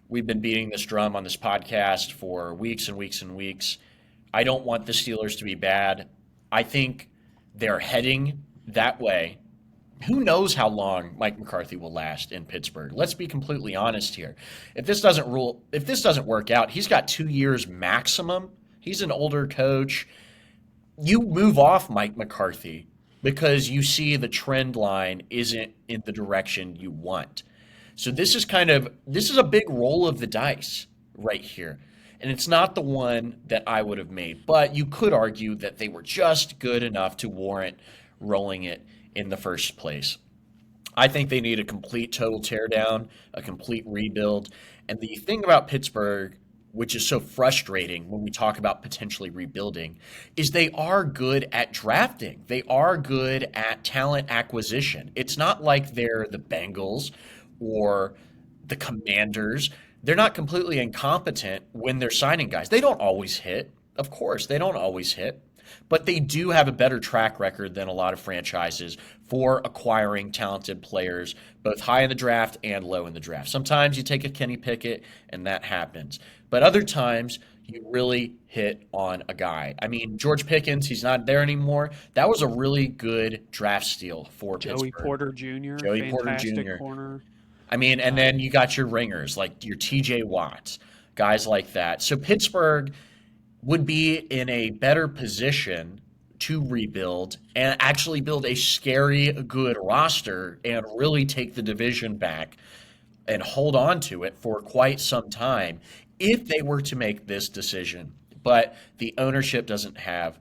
We've been beating this drum on this podcast for weeks and weeks and weeks. I don't want the Steelers to be bad. I think they're heading that way. Who knows how long Mike McCarthy will last in Pittsburgh? Let's be completely honest here. If this doesn't work out, he's got 2 years maximum. He's an older coach. You move off Mike McCarthy because you see the trend line isn't in the direction you want. So this is a big roll of the dice right here. And it's not the one that I would have made, but you could argue that they were just good enough to warrant rolling it in the first place. I think they need a complete total teardown, a complete rebuild. And the thing about Pittsburgh, which is so frustrating when we talk about potentially rebuilding, is they are good at drafting. They are good at talent acquisition. It's not like they're the Bengals or the Commanders. They're not completely incompetent when they're signing guys. They don't always hit. Of course, they don't always hit. But they do have a better track record than a lot of franchises for acquiring talented players, both high in the draft and low in the draft. Sometimes you take a Kenny Pickett, and that happens. But other times, you really hit on a guy. I mean, George Pickens, he's not there anymore. That was a really good draft steal for Joey Pittsburgh. Porter Jr., Joey Porter fantastic Jr. corner. I mean, and then you got your ringers, like your TJ Watts, guys like that. So Pittsburgh would be in a better position to rebuild and actually build a scary good roster and really take the division back and hold on to it for quite some time if they were to make this decision. But the ownership doesn't have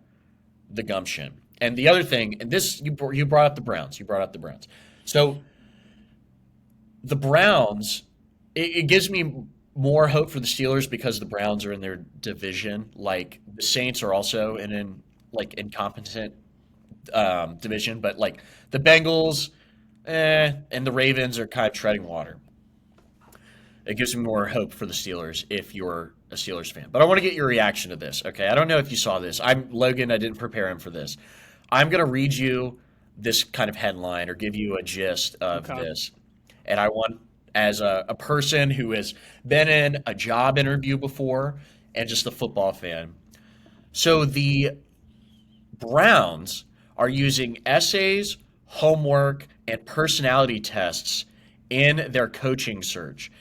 the gumption. And the other thing, and this you brought up the Browns. You brought up the Browns. So the Browns, it gives me more hope for the Steelers because the Browns are in their division. Like the Saints are also in an incompetent division, but like the Bengals, and the Ravens are kind of treading water. It gives me more hope for the Steelers if you're a Steelers fan. But I want to get your reaction to this. Okay, I don't know if you saw this. I'm Logan. I didn't prepare him for this. I'm going to read you this kind of headline or give you a gist of this. And I want, as a person who has been in a job interview before and just a football fan. So the Browns are using essays, homework, and personality tests in their coaching search.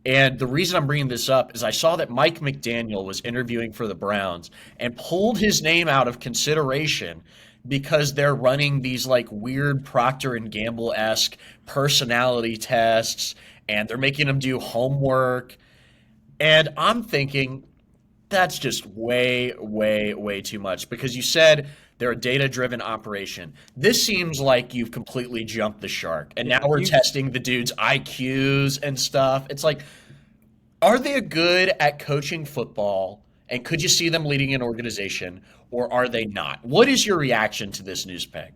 And the reason I'm bringing this up is I saw that Mike McDaniel was interviewing for the Browns and pulled his name out of consideration because they're running these like weird Procter and Gamble-esque personality tests and they're making them do homework. And I'm thinking that's just way, way, way too much because you said they're a data-driven operation. This seems like you've completely jumped the shark. And now we're testing the dude's IQs and stuff. It's like, are they good at coaching football And could you see them leading an organization, or are they not? What is your reaction to this news, Peg?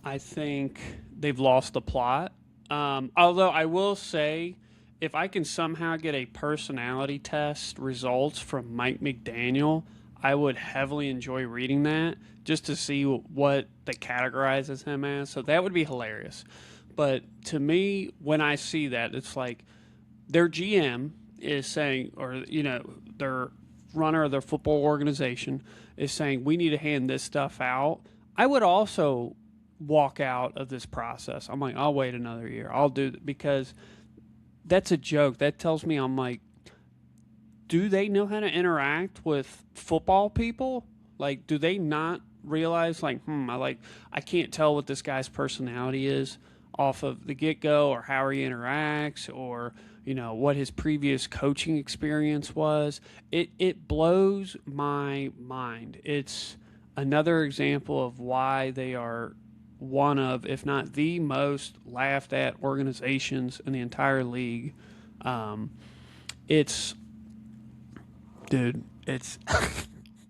I think they've lost the plot. Although I will say, if I can somehow get a personality test results from Mike McDaniel, I would heavily enjoy reading that just to see what they categorizes him as. So that would be hilarious. But to me, when I see that, it's like their GM is saying, or their runner of their football organization is saying, we need to hand this stuff out. I would also walk out of this process. I'm like, I'll wait another year. I'll do it because that's a joke. That tells me I'm like, do they know how to interact with football people? Like, do they not realize like, I can't tell what this guy's personality is off of the get go, or how he interacts, or what his previous coaching experience was. It blows my mind. It's another example of why they are one of, if not the most laughed at organizations in the entire league. It's, dude, it's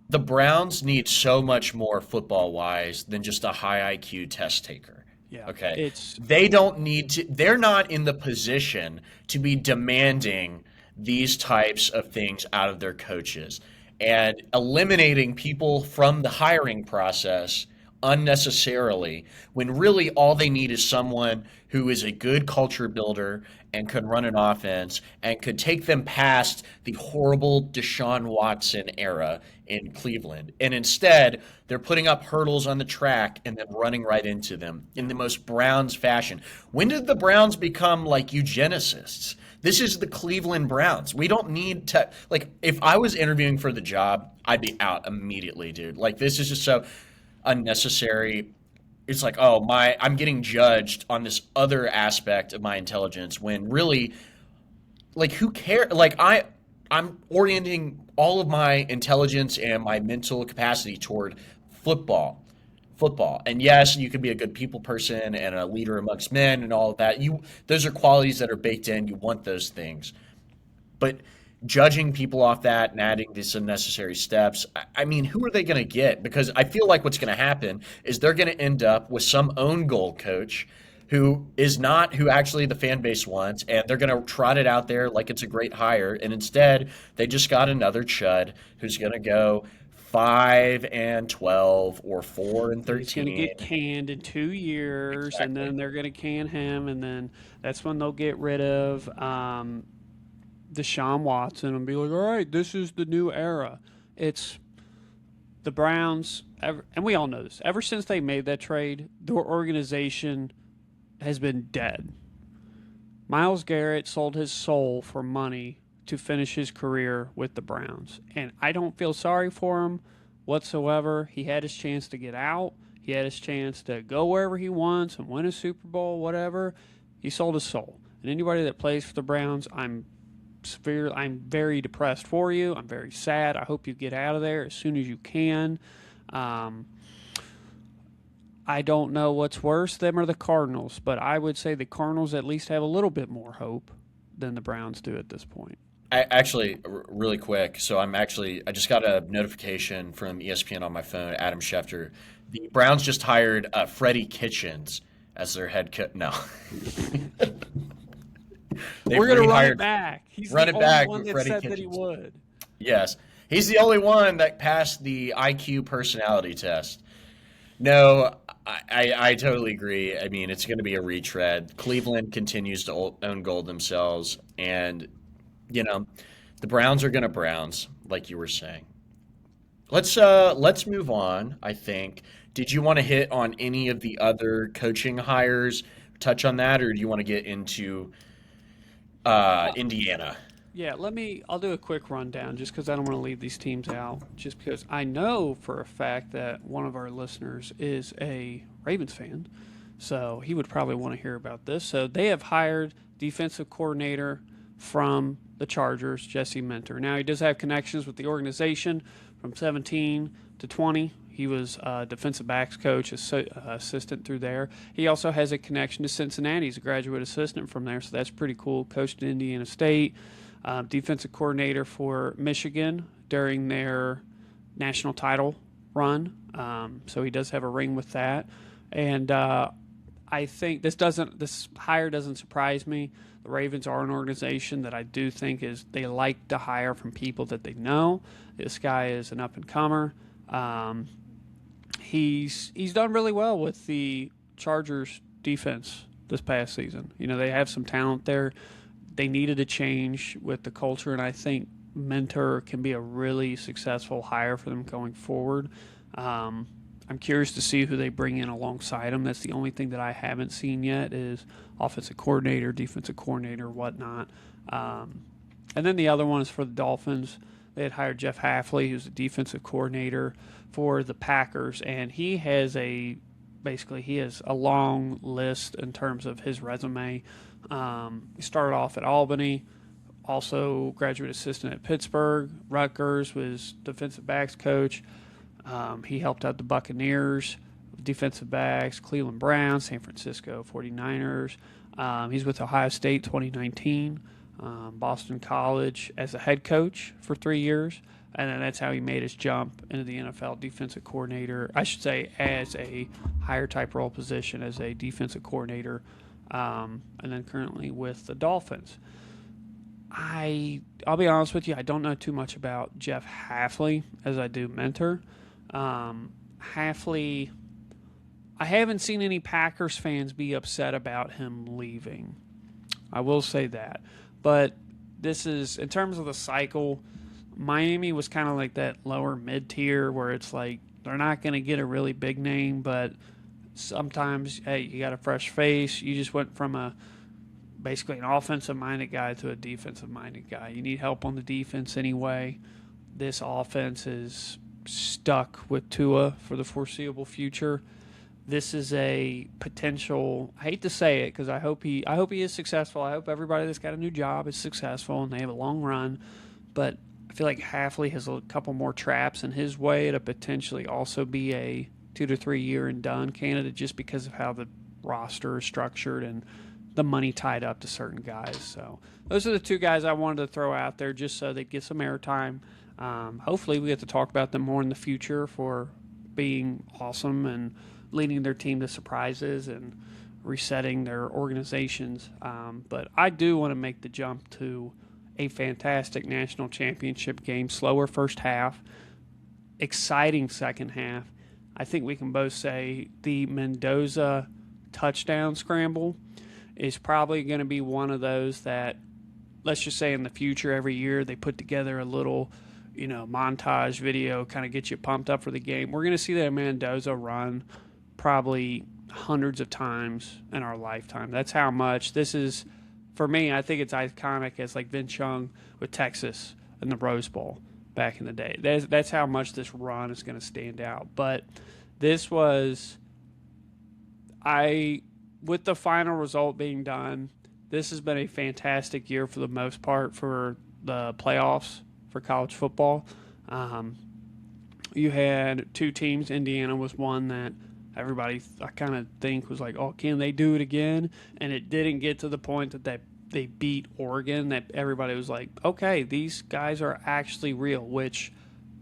The Browns need so much more football wise than just a high IQ test taker. yeah, Okay. it's They don't need to, they're not in the position to be demanding these types of things out of their coaches and eliminating people from the hiring process unnecessarily when really all they need is someone who is a good culture builder and could run an offense and could take them past the horrible Deshaun Watson era in Cleveland. And instead, they're putting up hurdles on the track and then running right into them in the most Browns fashion. When did the Browns become like eugenicists? This is the Cleveland Browns. We don't need to, like, if I was interviewing for the job, I'd be out immediately, dude. Like, this is just so unnecessary. It's like, oh, I'm getting judged on this other aspect of my intelligence when really, like, who cares? Like, I'm orienting all of my intelligence and my mental capacity toward football. Football. And yes, you can be a good people person and a leader amongst men and all of that. Those are qualities that are baked in. You want those things. But judging people off that and adding these unnecessary steps, I mean, who are they going to get? Because I feel like what's going to happen is they're going to end up with some own goal coach who is not who actually the fan base wants, and they're going to trot it out there like it's a great hire, and instead they just got another chud who's going to go 5-12 or four and he's going to thirteen. get canned in 2 years, and Exactly. then they're going to can him, and then that's when they'll get rid of Deshaun Watson and be like, all right, this is the new era. It's the Browns, and we all know this. Ever since they made that trade, their organization has been dead. Myles Garrett sold his soul for money to finish his career with the Browns. And I don't feel sorry for him whatsoever. He had his chance to get out. He had his chance to go wherever he wants and win a Super Bowl, whatever. He sold his soul. And anybody that plays for the Browns, I'm very depressed for you. I'm very sad. I hope you get out of there as soon as you can. Um, I don't know what's worse, them or the Cardinals, but I would say the Cardinals at least have a little bit more hope than the Browns do at this point. Really quick. So I just got a notification from ESPN on my phone. Adam Schefter, the Browns just hired Freddie Kitchens as their head coach. No, they've We're going to run it rehired. back. He's Run the it only back, one that Freddie said that he Kitchens. would. Yes, he's the only one that passed the IQ personality test. No, I totally agree. I mean, it's going to be a retread. Cleveland continues to own gold themselves, and you know, the Browns are going to Browns, like you were saying. Let's move on, I think. Did you want to hit on any of the other coaching hires, touch on that, or do you want to get into Uh, Indiana? yeah, I'll do a quick rundown just because I don't want to leave these teams out. Just because I know for a fact that one of our listeners is a Ravens fan. So he would probably want to hear about this. So they have hired defensive coordinator from the Chargers, Jesse Mentor. Now he does have connections with the organization from 17 to 20. He was defensive backs coach, assistant through there. He also has a connection to Cincinnati. He's a graduate assistant from there, so that's pretty cool. Coached at Indiana State, defensive coordinator for Michigan, during their national title run. So he does have a ring with that. And I think this hire doesn't surprise me. The Ravens are an organization that I do think is they like to hire from people that they know. This guy is an up and comer. He's done really well with the Chargers defense this past season. They have some talent there. They needed a change with the culture, and I think Mentor can be a really successful hire for them going forward. I'm curious to see who they bring in alongside him. That's the only thing that I haven't seen yet is offensive coordinator, defensive coordinator, whatnot. And then the other one is for the Dolphins. They had hired Jeff Hafley, who's the defensive coordinator for the Packers, and he has a long list in terms of his resume. He started off at Albany, also graduate assistant at Pittsburgh. Rutgers was defensive backs coach. He helped out the Buccaneers, defensive backs, Cleveland Browns, San Francisco 49ers. He's with Ohio State 2019, Boston College as a head coach for 3 years. And then that's how he made his jump into the NFL defensive coordinator. I should say as a higher type role position as a defensive coordinator. And then currently with the Dolphins. I'll be honest with you, I don't know too much about Jeff Hafley as I do Mentor. Hafley, I haven't seen any Packers fans be upset about him leaving. I will say that. But this is, in terms of the cycle, Miami was kind of like that lower mid-tier where it's like they're not going to get a really big name, but sometimes, hey, you got a fresh face. You just went from basically an offensive-minded guy to a defensive-minded guy. You need help on the defense anyway. This offense is stuck with Tua for the foreseeable future. This is a potential, I hate to say it because I hope he is successful. I hope everybody that's got a new job is successful and they have a long run. But I feel like Hafley has a couple more traps in his way to potentially also be a 2 to 3 year and done candidate just because of how the roster is structured and the money tied up to certain guys. So those are the two guys I wanted to throw out there just so they get some airtime. Hopefully we get to talk about them more in the future for being awesome and leading their team to surprises and resetting their organizations. But I do want to make the jump to a fantastic national championship game. Slower first half, exciting second half. I think we can both say the Mendoza touchdown scramble is probably going to be one of those that, let's just say in the future, every year they put together a little, montage video, kind of get you pumped up for the game. We're going to see that Mendoza run probably hundreds of times in our lifetime. That's how much this is. For me, I think it's iconic as like Vince Young with Texas in the Rose Bowl back in the day. That's how much this run is going to stand out. But this was, with the final result being done, this has been a fantastic year for the most part for the playoffs for college football. You had two teams. Indiana was one that everybody, I kind of think, was like, oh, can they do it again? And it didn't get to the point that they beat Oregon, that everybody was like, okay, these guys are actually real, which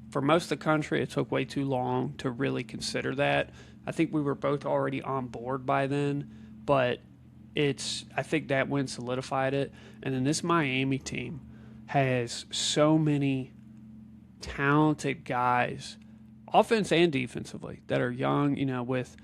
for most of the country, it took way too long to really consider that. I think we were both already on board by then, but I think that win solidified it. And then this Miami team has so many talented guys, offense and defensively, that are young, with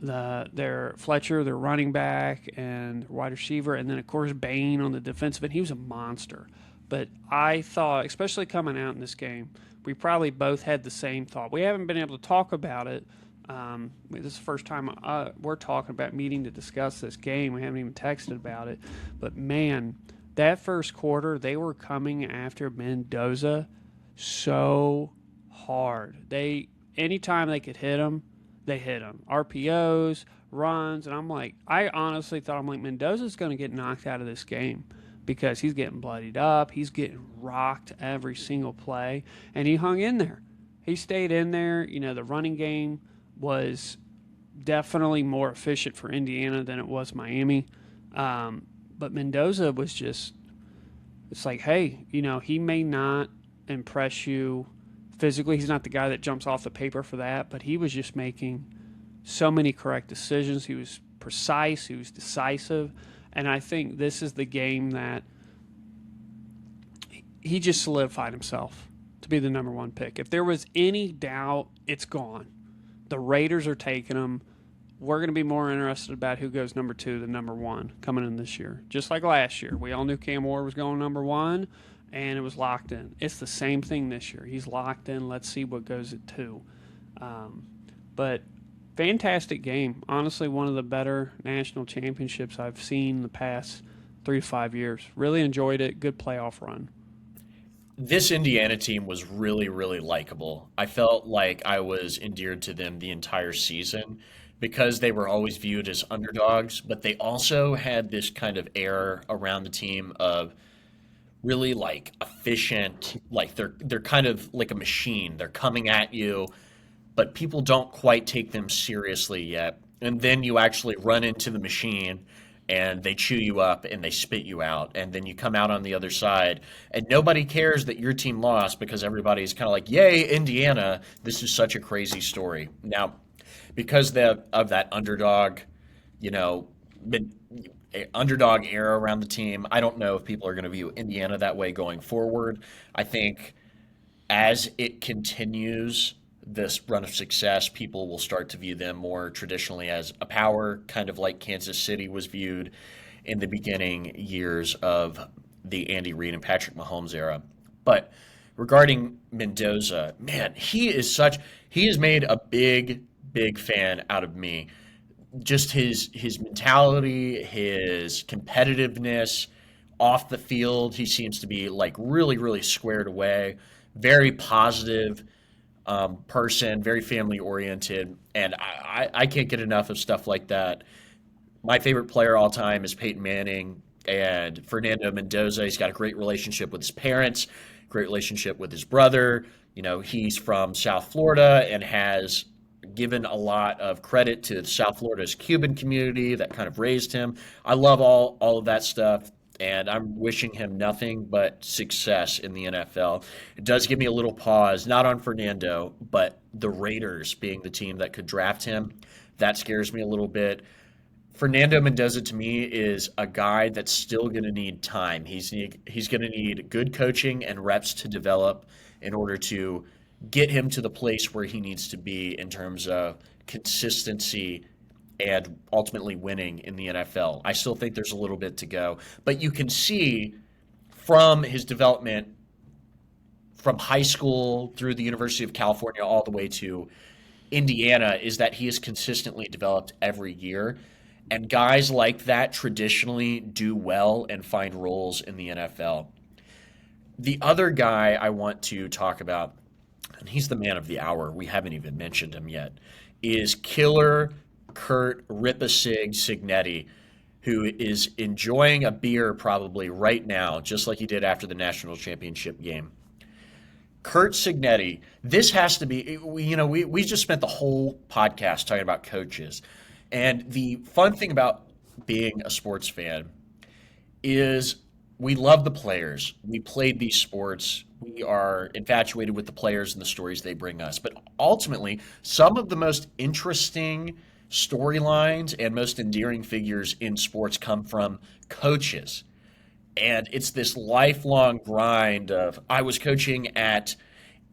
their Fletcher, their running back, and wide receiver, and then, of course, Bain on the defensive end. He was a monster. But I thought, especially coming out in this game, we probably both had the same thought. We haven't been able to talk about it. This is the first time we're talking about meeting to discuss this game. We haven't even texted about it. But, man, that first quarter, they were coming after Mendoza so hard. Anytime they could hit him, they hit him. RPOs, runs, and I honestly thought, Mendoza's going to get knocked out of this game because he's getting bloodied up. He's getting rocked every single play, and he hung in there. He stayed in there. The running game was definitely more efficient for Indiana than it was Miami. But Mendoza was just, it's like, hey, he may not, impress you physically. He's not the guy that jumps off the paper for that, but he was just making so many correct decisions. He was precise, he was decisive, and I think this is the game that he just solidified himself to be the number one pick. If there was any doubt, it's gone. The Raiders are taking him. We're going to be more interested about who goes number two than number one coming in this year. Just like last year. We all knew Cam Ward was going number one, and it was locked in. It's the same thing this year. He's locked in. Let's see what goes at two. But fantastic game. Honestly, one of the better national championships I've seen in the past 3 to 5 years. Really enjoyed it. Good playoff run. This Indiana team was really, really likable. I felt like I was endeared to them the entire season because they were always viewed as underdogs, but they also had this kind of air around the team of really like efficient, like they're kind of like a machine. They're coming at you, but people don't quite take them seriously yet. And then you actually run into the machine and they chew you up and they spit you out. And then you come out on the other side and nobody cares that your team lost because everybody's kind of like, yay, Indiana. This is such a crazy story. Now, because of that underdog, you know, been underdog era around the team, I don't know if people are going to view Indiana that way going forward. I think as it continues this run of success, people will start to view them more traditionally as a power, kind of like Kansas City was viewed in the beginning years of the Andy Reid and Patrick Mahomes era. But regarding Mendoza, man, he has made a big fan out of me. Just his mentality, his competitiveness off the field, he seems to be like really squared away, very positive person, very family oriented, and I can't get enough of stuff like that. My favorite player all time is Peyton Manning and Fernando Mendoza. He's got a great relationship with his parents, great relationship with his brother. You know, he's from South Florida and has given a lot of credit to South Florida's Cuban community that kind of raised him. I love all of that stuff, and I'm wishing him nothing but success in the NFL. It does give me a little pause, not on Fernando, but the Raiders being the team that could draft him. That scares me a little bit. Fernando Mendoza to me is a guy that's still going to need time. He's going to need good coaching and reps to develop in order to get him to the place where he needs to be in terms of consistency and ultimately winning in the NFL. I still think there's a little bit to go, but you can see from his development from high school through the University of California all the way to Indiana is that he has consistently developed every year. And guys like that traditionally do well and find roles in the NFL. The other guy I want to talk about, and he's the man of the hour, we haven't even mentioned him yet, is Killer Kurt Ripasig Signetti, who is enjoying a beer probably right now, just like he did after the national championship game. Kurt Signetti, this has to be, we just spent the whole podcast talking about coaches. And the fun thing about being a sports fan is we love the players. We played these sports. We are infatuated with the players and the stories they bring us. But ultimately, some of the most interesting storylines and most endearing figures in sports come from coaches. And it's this lifelong grind of I was coaching at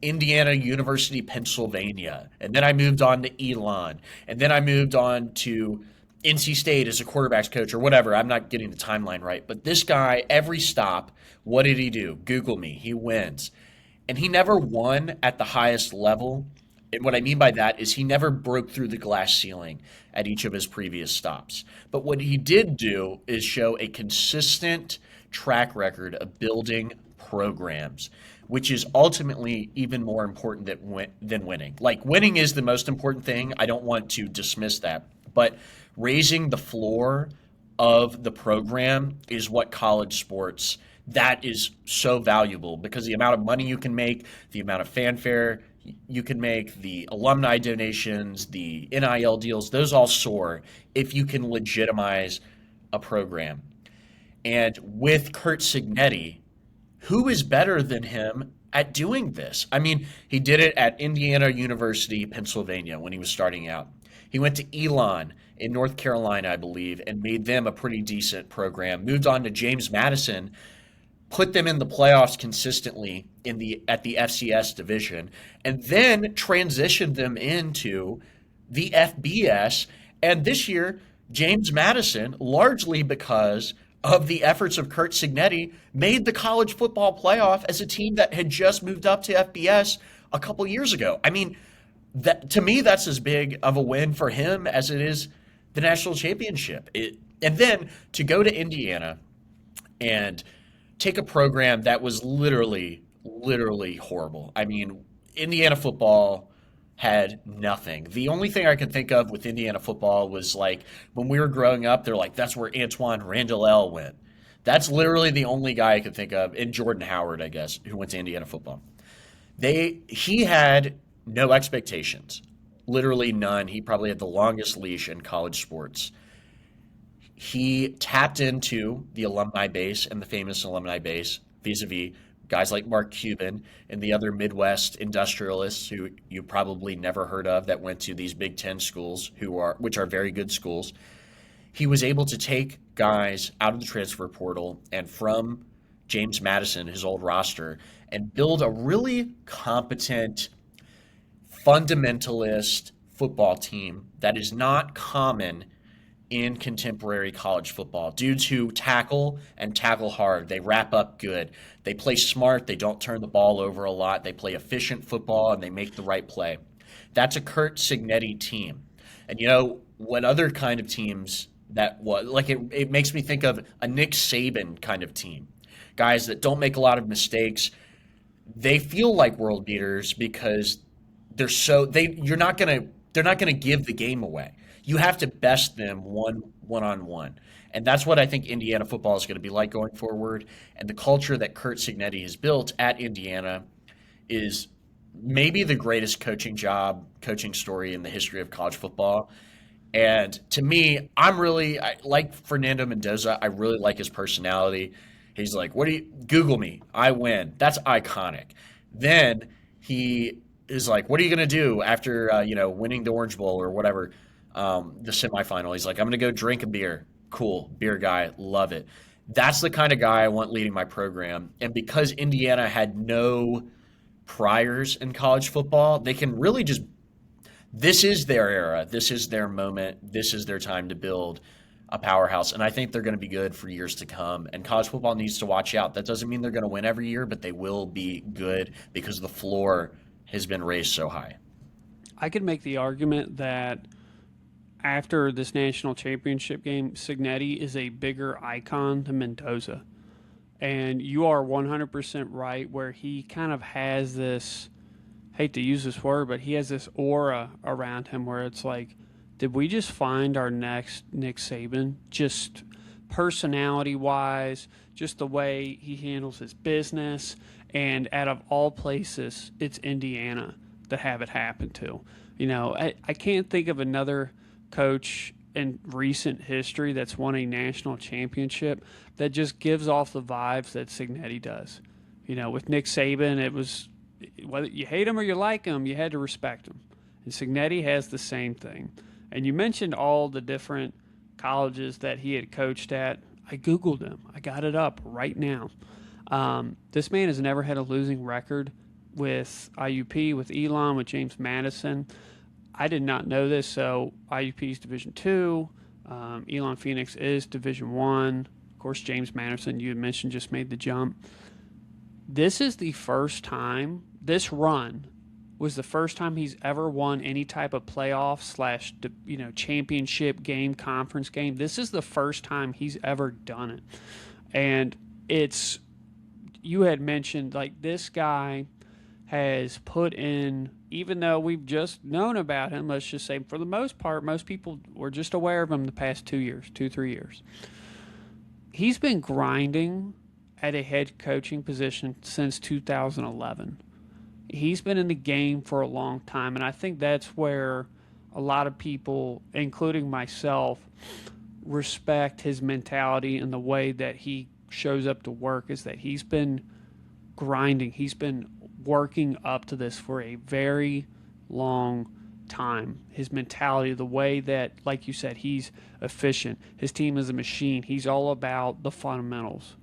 Indiana University, Pennsylvania, and then I moved on to Elon, and then I moved on to NC State as a quarterbacks coach or whatever. I'm not getting the timeline right, but this guy, every stop, what did he do? Google me. He wins. And he never won at the highest level. And what I mean by that is he never broke through the glass ceiling at each of his previous stops. But what he did do is show a consistent track record of building programs, which is ultimately even more important than winning. Like, winning is the most important thing. I don't want to dismiss that. But raising the floor of the program is what college sports, that is so valuable because the amount of money you can make, the amount of fanfare you can make, the alumni donations, the NIL deals, those all soar if you can legitimize a program. And with Kurt Signetti, who is better than him at doing this. I mean, he did it at Indiana University, Pennsylvania, when he was starting out. He went to Elon in North Carolina, I believe, and made them a pretty decent program. Moved on to James Madison, put them in the playoffs consistently in the at the FCS division, and then transitioned them into the FBS. And this year, James Madison, largely because of the efforts of Kurt Signetti, made the college football playoff as a team that had just moved up to FBS a couple years ago. I mean, that to me, that's as big of a win for him as it is the national championship. And then to go to Indiana and take a program that was literally horrible. I mean, Indiana football had nothing. The only thing I could think of with Indiana football was like when we were growing up, they're like, that's where Antoine Randall went. That's literally the only guy I could think of, and Jordan Howard, I guess, who went to Indiana football. He had no expectations, literally none. He probably had the longest leash in college sports. He tapped into the alumni base and the famous alumni base vis-a-vis guys like Mark Cuban and the other Midwest industrialists who you probably never heard of that went to these Big Ten schools which are very good schools. He was able to take guys out of the transfer portal and from James Madison, his old roster, and build a really competent fundamentalist football team that is not common in contemporary college football. Dudes who tackle and tackle hard. They wrap up good. They play smart. They don't turn the ball over a lot. They play efficient football and they make the right play. That's a Kurt Signetti team. And you know what other kind of teams that was like it makes me think of a Nick Saban kind of team. Guys that don't make a lot of mistakes. They feel like world beaters because they're not gonna give the game away. You have to best them one on one. And that's what I think Indiana football is going to be like going forward. And the culture that Kurt Signetti has built at Indiana is maybe the greatest coaching story in the history of college football. And to me, I like Fernando Mendoza. I really like his personality. He's like, Google me? I win. That's iconic. Then he is like, what are you going to do after, winning the Orange Bowl or whatever? The semifinal. He's like, I'm going to go drink a beer. Cool. Beer guy. Love it. That's the kind of guy I want leading my program. And because Indiana had no priors in college football, they can really this is their era. This is their moment. This is their time to build a powerhouse. And I think they're going to be good for years to come. And college football needs to watch out. That doesn't mean they're going to win every year, but they will be good because the floor has been raised so high. I could make the argument that after this national championship game, Signetti is a bigger icon than Mendoza. And you are 100% right where he kind of has this, hate to use this word, but he has this aura around him where it's like, did we just find our next Nick Saban? Just personality wise, just the way he handles his business. And out of all places, it's Indiana that have it happen to. I can't think of another coach in recent history that's won a national championship that just gives off the vibes that Signetti does. With Nick Saban, it was whether you hate him or you like him, you had to respect him. And Signetti has the same thing. And you mentioned all the different colleges that he had coached at. I Googled him. I got it up right now. This man has never had a losing record with IUP, with Elon, with James Madison. I did not know this, so IUP is Division II. Elon Phoenix is Division I. Of course, James Madison, you had mentioned, just made the jump. This is the first time, this run was the first time he's ever won any type of playoff / championship game, conference game. This is the first time he's ever done it. And you had mentioned, like, this guy has put in, even though we've just known about him, let's just say for the most part, most people were just aware of him the past 3 years. He's been grinding at a head coaching position since 2011. He's been in the game for a long time, and I think that's where a lot of people, including myself, respect his mentality and the way that he shows up to work, is that he's been grinding. He's been working up to this for a very long time. His mentality, the way that, like you said, he's efficient. His team is a machine. He's all about the fundamentals.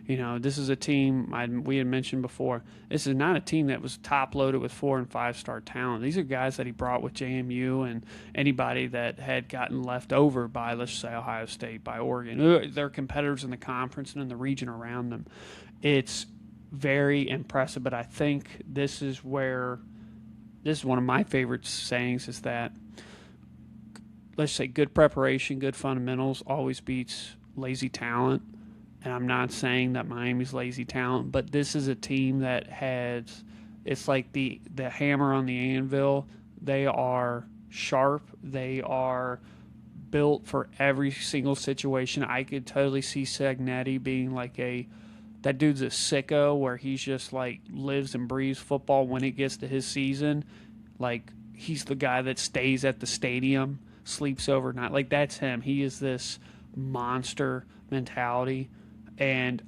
This is a team we had mentioned before. This is not a team that was top loaded with 4 and 5 star talent. These are guys that he brought with JMU and anybody that had gotten left over by, let's say, Ohio State, by Oregon. They're competitors in the conference and in the region around them. It's very impressive, but I think this is one of my favorite sayings is that, let's say, good preparation, good fundamentals always beats lazy talent. And I'm not saying that Miami's lazy talent, but this is a team that it's like the hammer on the anvil. They are sharp. They are built for every single situation. I could totally see Sagnetti being like that dude's a sicko where he's just like lives and breathes football when it gets to his season. Like he's the guy that stays at the stadium, sleeps overnight. Like that's him. He is this monster mentality. And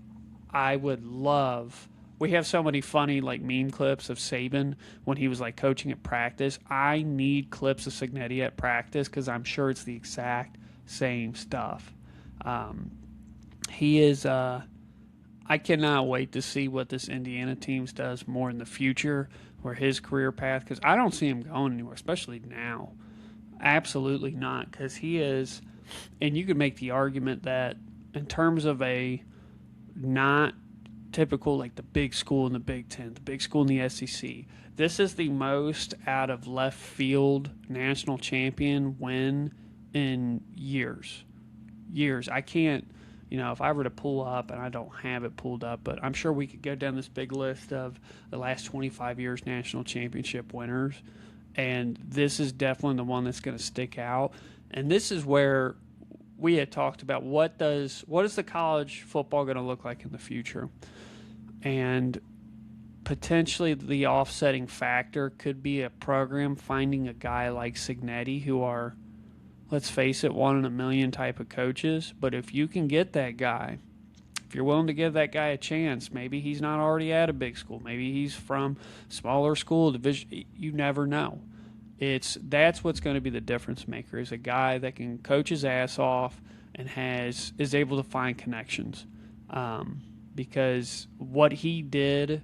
I would love. We have so many funny like meme clips of Saban when he was like coaching at practice. I need clips of Sagnetti at practice because I'm sure it's the exact same stuff. He is. I cannot wait to see what this Indiana team does more in the future, or his career path, because I don't see him going anywhere, especially now. Absolutely not, because he is. And you could make the argument that in terms of a not typical like the big school in the Big Ten, the big school in the SEC. This is the most out of left field national champion win in years. Years. I can't, if I were to pull up, and I don't have it pulled up, but I'm sure we could go down this big list of the last 25 years national championship winners. And this is definitely the one that's going to stick out. And this is where we had talked about what is the college football going to look like in the future, and potentially the offsetting factor could be a program finding a guy like Sagnetti, who are, let's face it, 1 in a million type of coaches. But if you can get that guy, if you're willing to give that guy a chance, maybe he's not already at a big school, maybe he's from smaller school division. You never know. That's what's going to be the difference maker, is a guy that can coach his ass off and is able to find connections. Because what he did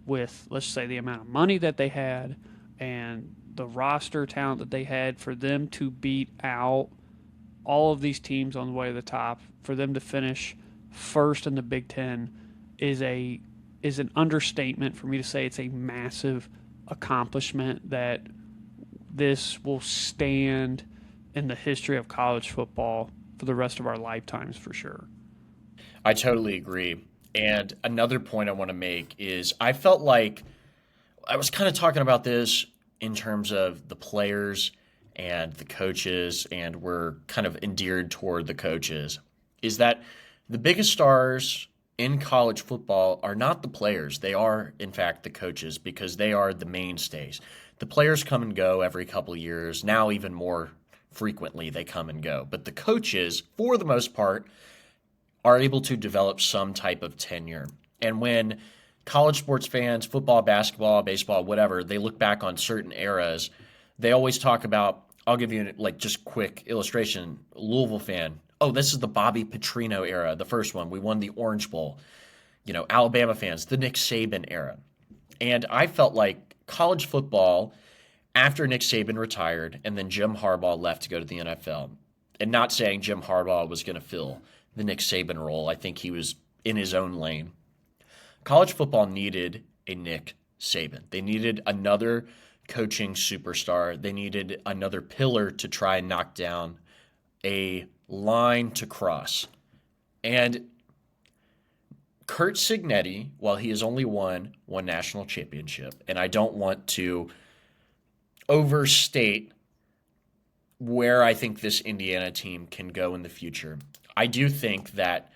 with, let's say, the amount of money that they had and the roster talent that they had, for them to beat out all of these teams on the way to the top, for them to finish first in the Big Ten is an understatement for me to say. It's a massive accomplishment that this will stand in the history of college football for the rest of our lifetimes for sure. I totally agree. And another point I want to make is I felt like I was kind of talking about this in terms of the players and the coaches, and we're kind of endeared toward the coaches, is that the biggest stars in college football are not the players. They are, in fact, the coaches, because they are the mainstays. The players come and go every couple of years. Now even more frequently they come and go. But the coaches, for the most part, are able to develop some type of tenure. And when college sports fans, football, basketball, baseball, whatever, they look back on certain eras, they always talk about, I'll give you like just quick illustration, Louisville fan. Oh, this is the Bobby Petrino era, the first one. We won the Orange Bowl. Alabama fans, the Nick Saban era. And I felt like college football, after Nick Saban retired and then Jim Harbaugh left to go to the NFL, and not saying Jim Harbaugh was going to fill the Nick Saban role. I think he was in his own lane. College football needed a Nick Saban. They needed another coaching superstar. They needed another pillar to try and knock down, a line to cross. And Curt Cignetti, while he has only won one national championship, and I don't want to overstate where I think this Indiana team can go in the future, I do think that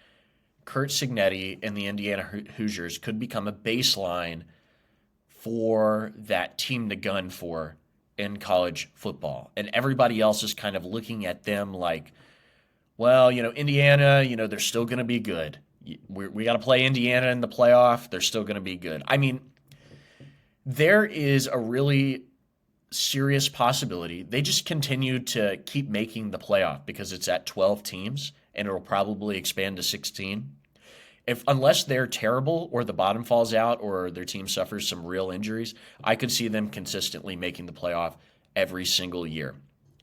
Curt Cignetti and the Indiana Hoosiers could become a baseline for that team to gun for in college football. And everybody else is kind of looking at them like, well, Indiana, they're still going to be good. We got to play Indiana in the playoff. They're still going to be good. I mean, There is a really serious possibility. They just continue to keep making the playoff because it's at 12 teams and it'll probably expand to 16. If unless they're terrible or the bottom falls out or their team suffers some real injuries, I could see them consistently making the playoff every single year.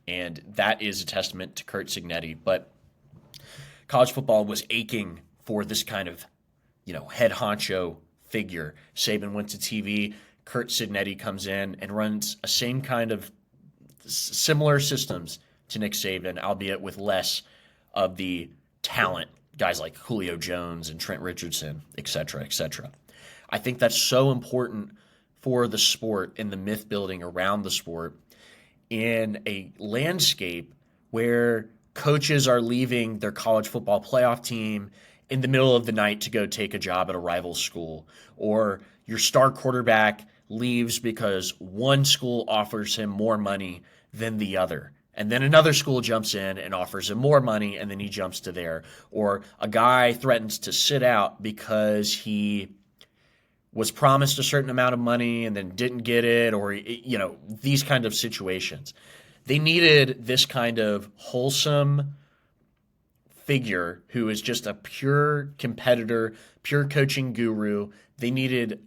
And that is a testament to Kurt Signetti. But college football was aching for this kind of, head honcho figure. Saban went to TV. Kurt Signetti comes in and runs a same kind of similar systems to Nick Saban, albeit with less of the talent, guys like Julio Jones and Trent Richardson, et cetera, et cetera. I think that's so important for the sport and the myth building around the sport in a landscape where coaches are leaving their college football playoff team in the middle of the night to go take a job at a rival school, or your star quarterback leaves because one school offers him more money than the other. And then another school jumps in and offers him more money, and then he jumps to there. Or a guy threatens to sit out because he was promised a certain amount of money and then didn't get it, or, these kind of situations. They needed this kind of wholesome figure who is just a pure competitor, pure coaching guru. They needed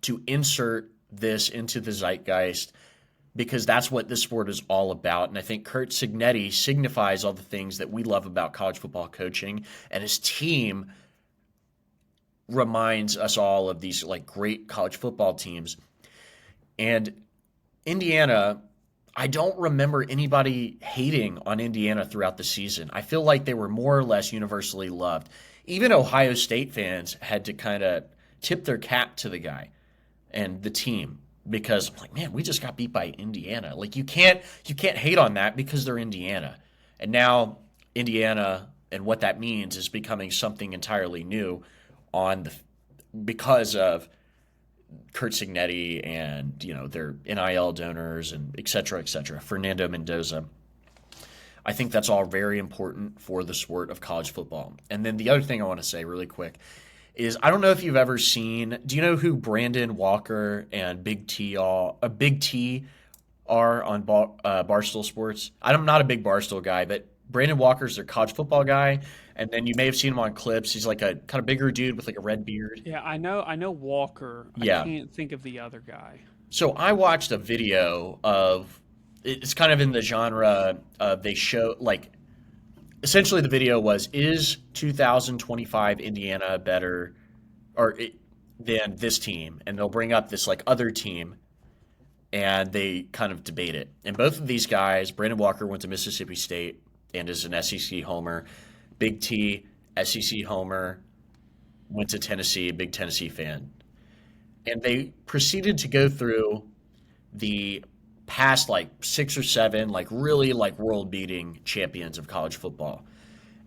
to insert this into the zeitgeist because that's what this sport is all about. And I think Kurt Signetti signifies all the things that we love about college football coaching, and his team reminds us all of these like great college football teams. And Indiana, I don't remember anybody hating on Indiana throughout the season. I feel like they were more or less universally loved. Even Ohio State fans had to kind of tip their cap to the guy and the team because I'm like, man, we just got beat by Indiana. Like you can't hate on that because they're Indiana. And now Indiana and what that means is becoming something entirely new because of Kurt Signetti and their NIL donors and et cetera, et cetera. Fernando Mendoza. I think that's all very important for the sport of college football. And then the other thing I want to say really quick is I don't know if you've ever seen. Do you know who Brandon Walker and Big T are on Barstool Sports? I'm not a big Barstool guy, but Brandon Walker's their college football guy. And then you may have seen him on clips. He's like a kind of bigger dude with like a red beard. Yeah, I know Walker. I Yeah. can't think of the other guy. So I watched a video of it's kind of in the genre of they show like essentially the video was is 2025 Indiana better than this team, and they'll bring up this like other team and they kind of debate it. And both of these guys, Brandon Walker went to Mississippi State and is an SEC homer. Big T, SEC homer, went to Tennessee, big Tennessee fan. And they proceeded to go through the past like 6 or 7 like really like world beating champions of college football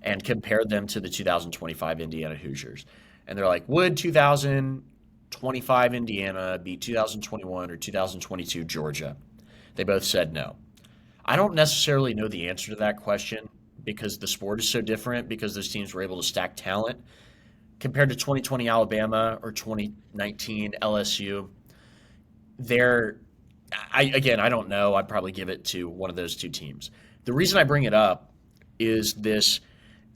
and compare them to the 2025 Indiana Hoosiers. And they're like, would 2025 Indiana beat 2021 or 2022 Georgia? They both said no. I don't necessarily know the answer to that question because the sport is so different because those teams were able to stack talent compared to 2020 Alabama or 2019 LSU. I don't know. I'd probably give it to one of those two teams. The reason I bring it up is this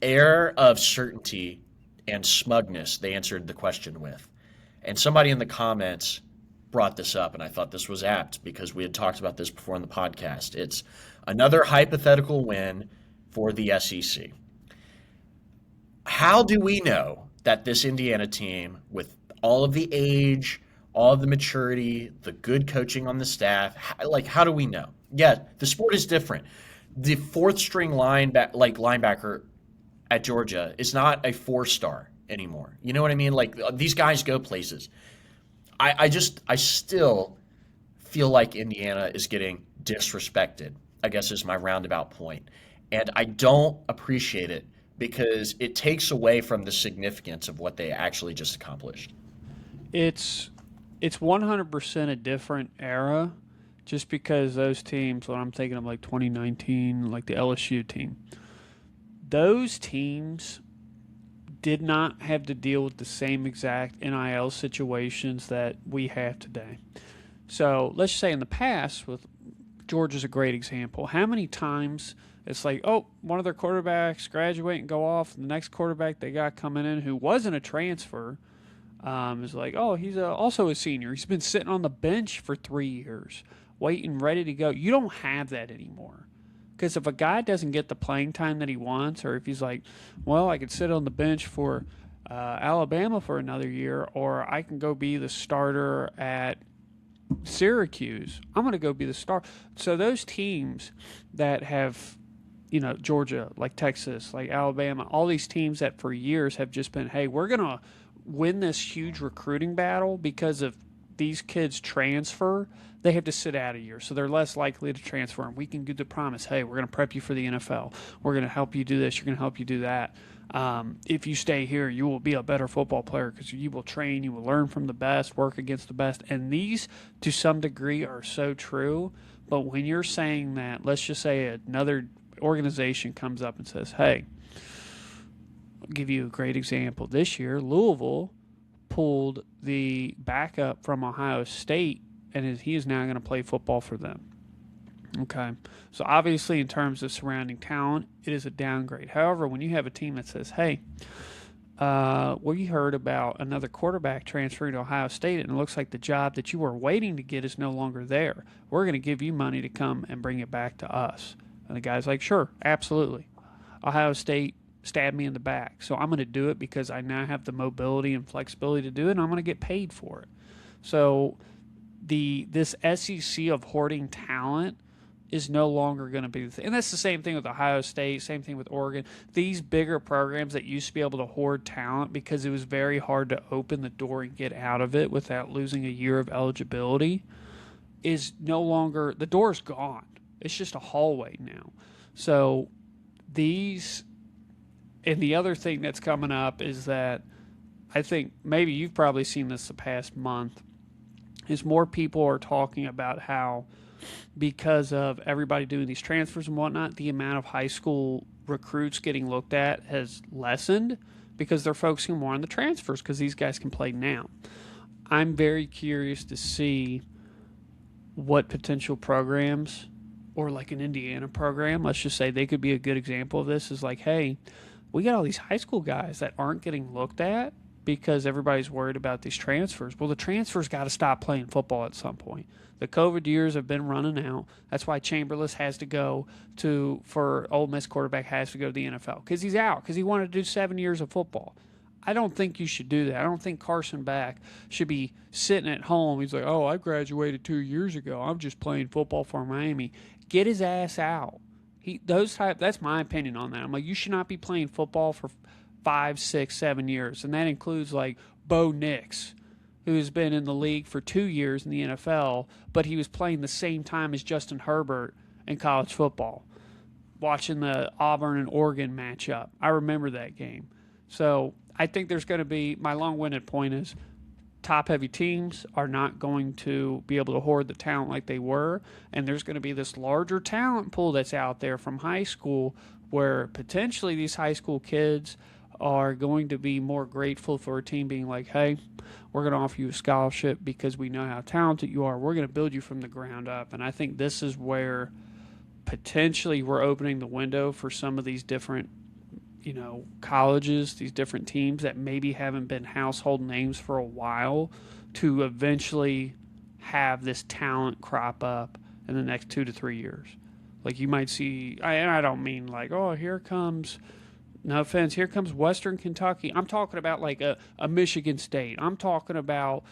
air of certainty and smugness they answered the question with. And somebody in the comments brought this up, and I thought this was apt because we had talked about this before in the podcast. It's another hypothetical win for the SEC. How do we know that this Indiana team, with all of the age, all of the maturity, the good coaching on the staff, how do we know? Yeah, the sport is different. The fourth string linebacker at Georgia is not a 4-star anymore. You know what I mean? Like these guys go places. I still feel like Indiana is getting disrespected, I guess is my roundabout point. And I don't appreciate it because it takes away from the significance of what they actually just accomplished. It's 100% a different era, just because those teams. When I'm thinking of like 2019, like the LSU team, those teams did not have to deal with the same exact NIL situations that we have today. So let's just say in the past, with Georgia's a great example. How many times it's like, oh, one of their quarterbacks graduate and go off, and the next quarterback they got coming in who wasn't a transfer is like, oh, he's also a senior. He's been sitting on the bench for 3 years, waiting, ready to go. You don't have that anymore. Because if a guy doesn't get the playing time that he wants, or if he's like, well, I could sit on the bench for Alabama for another year, or I can go be the starter at Syracuse, I'm going to go be the star. So those teams that have, Georgia, like Texas, like Alabama, all these teams that for years have just been, hey, we're going to win this huge recruiting battle because of these kids transfer, they have to sit out a year. So they're less likely to transfer. And we can do the promise, hey, we're going to prep you for the NFL. We're going to help you do this. You're going to help you do that. If you stay here, you will be a better football player because you will train, you will learn from the best, work against the best. And these, to some degree, are so true. But when you're saying that, let's just say another organization comes up and says, hey, I'll give you a great example. This year, Louisville pulled the backup from Ohio State, and he is now going to play football for them. Okay, so obviously in terms of surrounding talent, it is a downgrade. However, when you have a team that says, hey, we heard about another quarterback transferring to Ohio State, and it looks like the job that you were waiting to get is no longer there. We're going to give you money to come and bring it back to us. And the guy's like, sure, absolutely. Ohio State stabbed me in the back, so I'm going to do it because I now have the mobility and flexibility to do it, and I'm going to get paid for it. So this SEC of hoarding talent is no longer going to be the thing. And that's the same thing with Ohio State, same thing with Oregon. These bigger programs that used to be able to hoard talent because it was very hard to open the door and get out of it without losing a year of eligibility is no longer, the door's gone. It's just a hallway now. So these, and the other thing that's coming up is that I think maybe you've probably seen this the past month, is more people are talking about how because of everybody doing these transfers and whatnot, the amount of high school recruits getting looked at has lessened because they're focusing more on the transfers because these guys can play now. I'm very curious to see what potential programs, or like an Indiana program, let's just say they could be a good example of this, is like, hey, we got all these high school guys that aren't getting looked at because everybody's worried about these transfers. Well, the transfers got to stop playing football at some point. The COVID years have been running out. That's why Chamberlain has to go for Ole Miss quarterback has to go to the NFL because he's out because he wanted to do 7 years of football. I don't think you should do that. I don't think Carson Beck should be sitting at home. He's like, oh, I graduated 2 years ago. I'm just playing football for Miami. Get his ass out. That's my opinion on that. I'm like, you should not be playing football for 5, 6, 7 years. And that includes like Bo Nix, who's been in the league for 2 years in the NFL, but he was playing the same time as Justin Herbert in college football, watching the Auburn and Oregon matchup. I remember that game. So I think there's going to be, my long-winded point is, top-heavy teams are not going to be able to hoard the talent like they were, and there's going to be this larger talent pool that's out there from high school where potentially these high school kids are going to be more grateful for a team being like, hey, we're going to offer you a scholarship because we know how talented you are. We're going to build you from the ground up. And I think this is where potentially we're opening the window for some of these different, colleges, these different teams that maybe haven't been household names for a while to eventually have this talent crop up in the next 2 to 3 years. Like you might see, and I don't mean like, oh, here comes, no offense, here comes Western Kentucky. I'm talking about like a Michigan State. I'm talking about,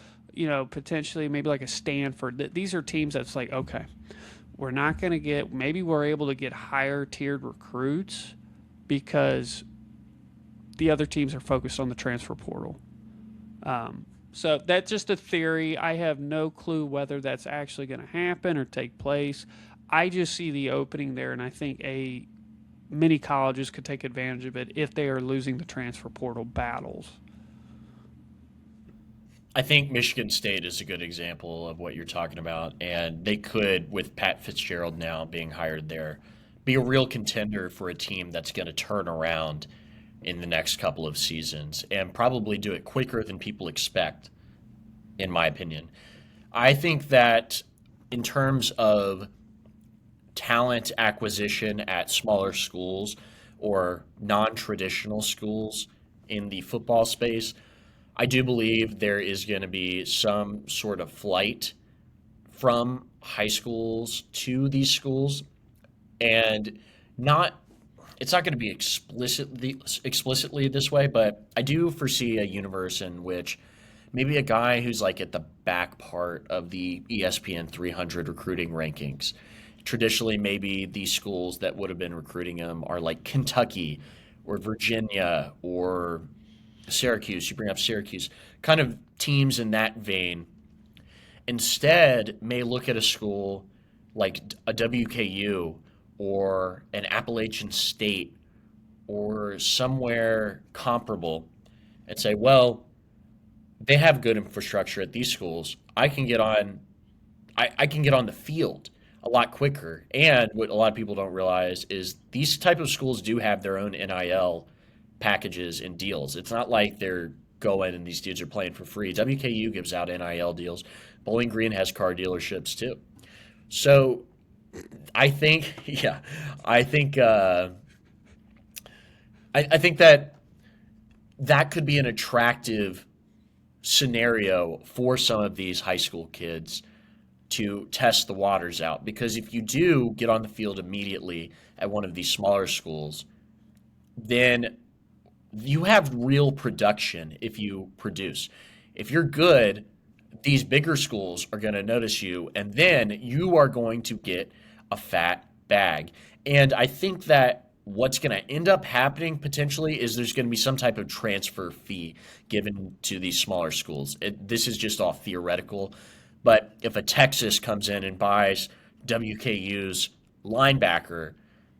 potentially maybe like a Stanford. These are teams that's like, okay, we're not going to get, maybe we're able to get higher tiered recruits because the other teams are focused on the transfer portal. So that's just a theory. I have no clue whether that's actually going to happen or take place. I just see the opening there, and I think many colleges could take advantage of it if they are losing the transfer portal battles. I think Michigan State is a good example of what you're talking about, and they could, with Pat Fitzgerald now being hired there, be a real contender for a team that's going to turn around in the next couple of seasons and probably do it quicker than people expect, in my opinion. I think that in terms of talent acquisition at smaller schools or non-traditional schools in the football space, I do believe there is going to be some sort of flight from high schools to these schools, and not it's not going to be explicitly this way, but I do foresee a universe in which maybe a guy who's like at the back part of the ESPN 300 recruiting rankings. Traditionally, maybe these schools that would have been recruiting him are like Kentucky or Virginia or Syracuse. You bring up Syracuse, kind of teams in that vein. Instead, may look at a school like a WKU or an Appalachian State or somewhere comparable and say, well, they have good infrastructure at these schools. I can get on the field a lot quicker. And what a lot of people don't realize is these type of schools do have their own NIL packages and deals. It's not like they're going and these dudes are playing for free. WKU gives out NIL deals. Bowling Green has car dealerships too. So I think, yeah, I think, I think that that could be an attractive scenario for some of these high school kids to test the waters out. Because if you do get on the field immediately at one of these smaller schools, then you have real production if you produce. If you're good, these bigger schools are going to notice you, and then you are going to get a fat bag. And I think that what's going to end up happening potentially is there's going to be some type of transfer fee given to these smaller schools. This is just all theoretical, but if a Texas comes in and buys WKU's linebacker,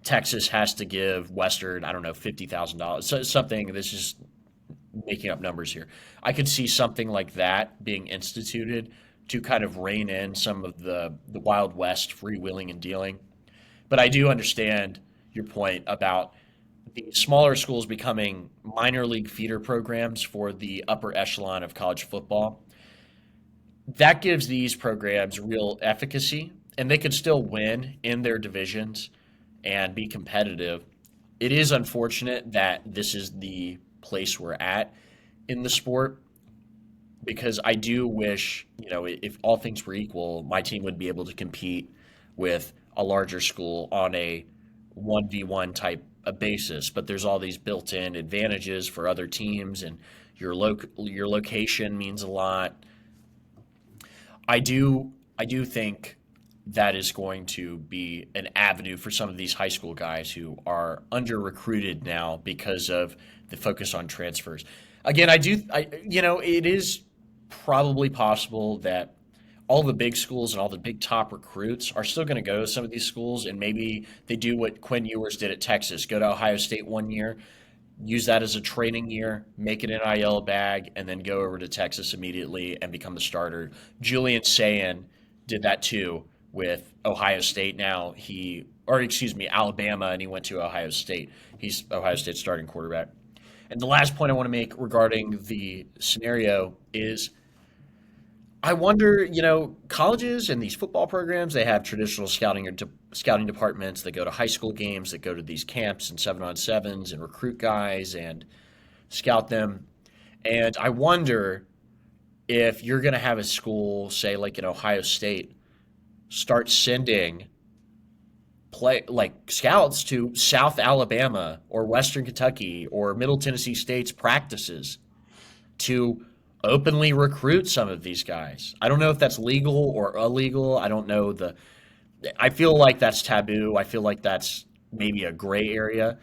Texas has to give Western, I don't know, $50,000. So something, this is making up numbers here. I could see something like that being instituted to kind of rein in some of the Wild West freewheeling and dealing. But I do understand your point about the smaller schools becoming minor league feeder programs for the upper echelon of college football. That gives these programs real efficacy, and they could still win in their divisions and be competitive. It is unfortunate that this is the place we're at in the sport because I do wish, if all things were equal, my team would be able to compete with a larger school on a 1v1 type of basis. But there's all these built-in advantages for other teams, and your location means a lot. I do think that is going to be an avenue for some of these high school guys who are under recruited now because of the focus on transfers. Again, it is probably possible that all the big schools and all the big top recruits are still going to go to some of these schools, and maybe they do what Quinn Ewers did at Texas, go to Ohio State one year, use that as a training year, make an NIL bag, and then go over to Texas immediately and become the starter. Julian Sayin did that too with Ohio State. Alabama, and he went to Ohio State. He's Ohio State's starting quarterback. And the last point I want to make regarding the scenario is I wonder, colleges and these football programs, they have traditional scouting departments that go to high school games, that go to these camps and 7-on-7s and recruit guys and scout them. And I wonder if you're going to have a school, say like in Ohio State, start sending scouts to South Alabama or Western Kentucky or Middle Tennessee State's practices to openly recruit some of these guys. I don't know if that's legal or illegal. I don't know I feel like that's taboo. I feel like that's maybe a gray area.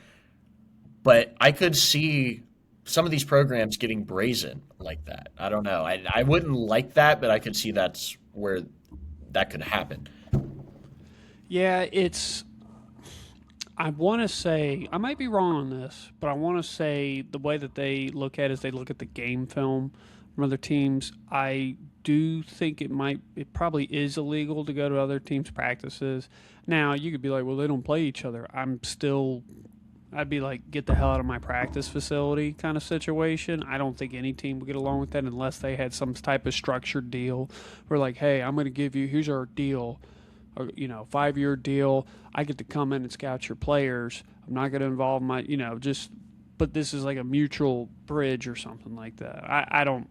But I could see some of these programs getting brazen like that. I don't know. I wouldn't like that, but I could see that's where that could happen. Yeah, I want to say, I might be wrong on this, but I want to say the way that they look at it is they look at the game film from other teams. I do think it probably is illegal to go to other teams' practices. Now, you could be like, well, they don't play each other. I'd be like, get the hell out of my practice facility kind of situation. I don't think any team would get along with that unless they had some type of structured deal. Where like, hey, I'm going to give you, here's our deal, 5-year deal. I get to come in and scout your players. I'm not going to involve my, just, but this is like a mutual bridge or something like that. I don't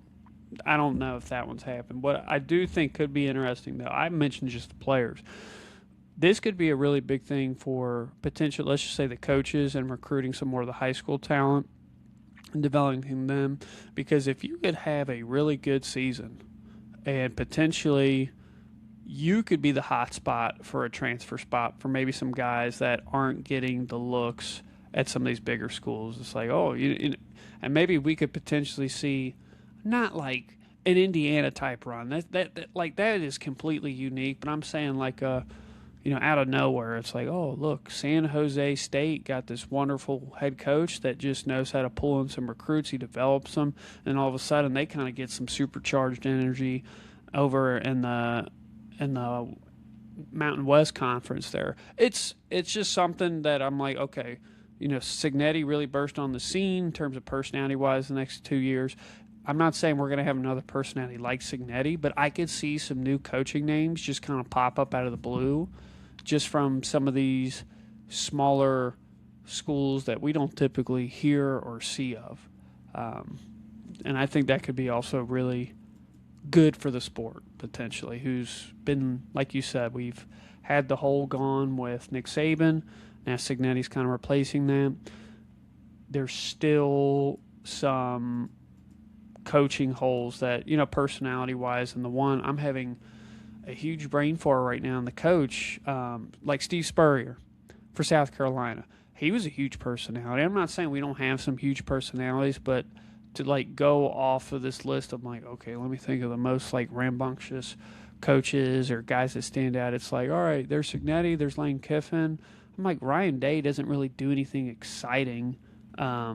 know if that one's happened. What I do think could be interesting, though, I mentioned just the players. This could be a really big thing for potential, let's just say the coaches and recruiting some more of the high school talent and developing them. Because if you could have a really good season and potentially you could be the hot spot for a transfer spot for maybe some guys that aren't getting the looks at some of these bigger schools. It's like, and maybe we could potentially see not like an Indiana type run. That is completely unique. But I'm saying like out of nowhere, it's like, oh look, San Jose State got this wonderful head coach that just knows how to pull in some recruits. He develops them, and all of a sudden they kind of get some supercharged energy over in the Mountain West Conference. There, it's just something that I'm like, okay. Signetti really burst on the scene in terms of personality wise the next 2 years. I'm not saying we're going to have another personality like Signetti, but I could see some new coaching names just kind of pop up out of the blue just from some of these smaller schools that we don't typically hear or see of. And I think that could be also really good for the sport, potentially, who's been, like you said, we've had the hole gone with Nick Saban. Now Signetti's kind of replacing them. There's still some coaching holes that, personality-wise, and the one I'm having a huge brain for right now, and the coach, like Steve Spurrier for South Carolina, he was a huge personality. I'm not saying we don't have some huge personalities, but to, like, go off of this list of, like, okay, let me think of the most, like, rambunctious coaches or guys that stand out. It's like, all right, there's Signetti, there's Lane Kiffin. I'm like, Ryan Day doesn't really do anything exciting. I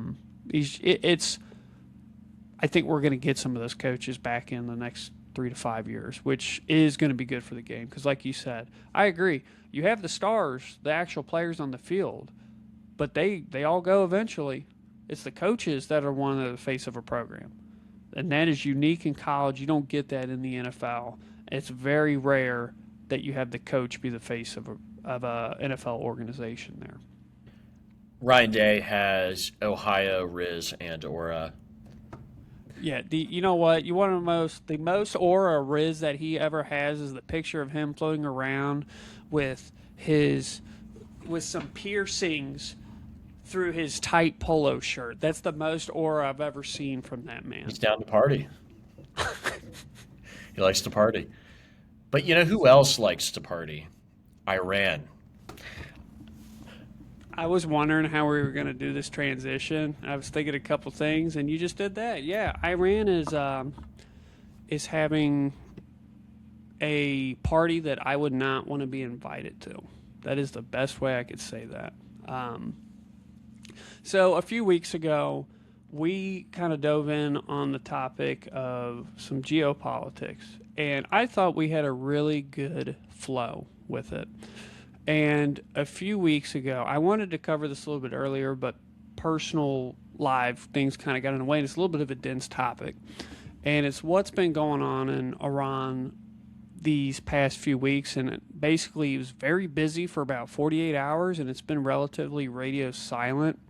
think we're going to get some of those coaches back in the next 3 to 5 years, which is going to be good for the game. Because like you said, I agree. You have the stars, the actual players on the field, but they all go eventually. It's the coaches that are one of the face of a program. And that is unique in college. You don't get that in the NFL. It's very rare that you have the coach be the face of a NFL organization there. Ryan Day has Ohio, Riz, and Aura. Yeah, you know what? You want the most aura Riz that he ever has is the picture of him floating around with some piercings through his tight polo shirt. That's the most aura I've ever seen from that man. He's down to party. He likes to party. But you know who else likes to party? Iran. I was wondering how we were going to do this transition. I was thinking a couple things, and you just did that. Yeah, Iran is having a party that I would not want to be invited to. That is the best way I could say that. So a few weeks ago, we kind of dove in on the topic of some geopolitics, and I thought we had a really good flow with it. And a few weeks ago, I wanted to cover this a little bit earlier, but personal live things kind of got in the way, and it's a little bit of a dense topic. And it's what's been going on in Iran these past few weeks. And basically, it was very busy for about 48 hours, and it's been relatively radio silent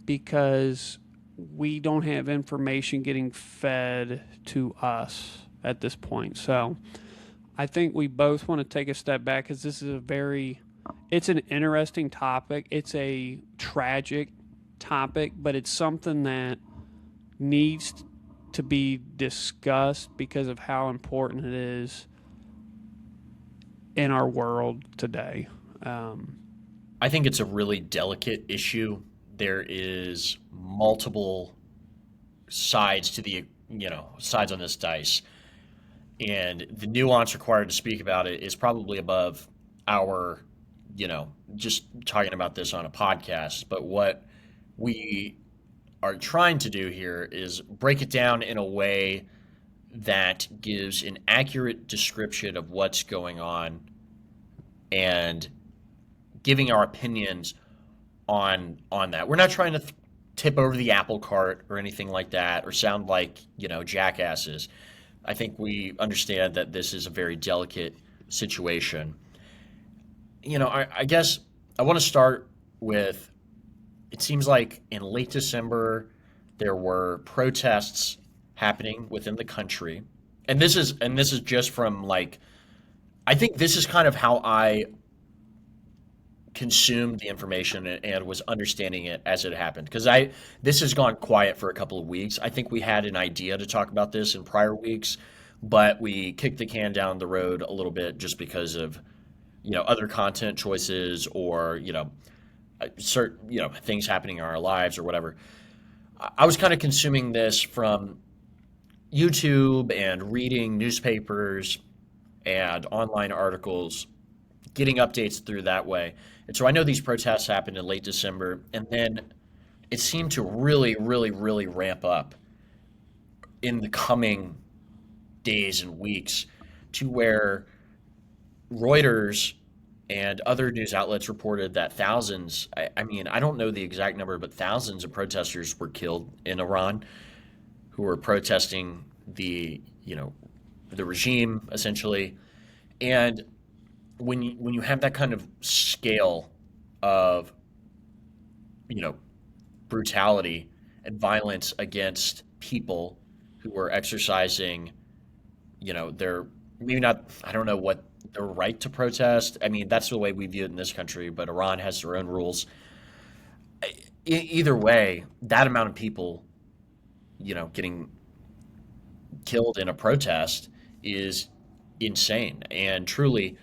because we don't have information getting fed to us at this point. So I think we both want to take a step back because this is it's an interesting topic. It's a tragic topic, but it's something that needs to be discussed because of how important it is in our world today. I think it's a really delicate issue. There is multiple sides to sides on this dice. And the nuance required to speak about it is probably above our, just talking about this on a podcast. But what we are trying to do here is break it down in a way that gives an accurate description of what's going on and giving our opinions on that. We're not trying to tip over the apple cart or anything like that, or sound like jackasses. I think we understand that this is a very delicate situation. I guess I want to start with, it seems like in late December there were protests happening within the country. And this is just from, like, I think this is kind of how I consumed the information and was understanding it as it happened, because I this has gone quiet for a couple of weeks. I think we had an idea to talk about this in prior weeks, but we kicked the can down the road a little bit just because of other content choices, or certain things happening in our lives or whatever. I was kind of consuming this from YouTube and reading newspapers and online articles, getting updates through that way. And so I know these protests happened in late December, and then it seemed to really, really, really ramp up in the coming days and weeks, to where Reuters and other news outlets reported that thousands, I mean, I don't know the exact number, but thousands of protesters were killed in Iran who were protesting the regime, essentially. And when you have that kind of scale of you know brutality and violence against people who are exercising their, maybe not, I don't know what, their right to protest. I mean, that's the way we view it in this country, but Iran has their own rules. Either way, that amount of people getting killed in a protest is insane. And truly,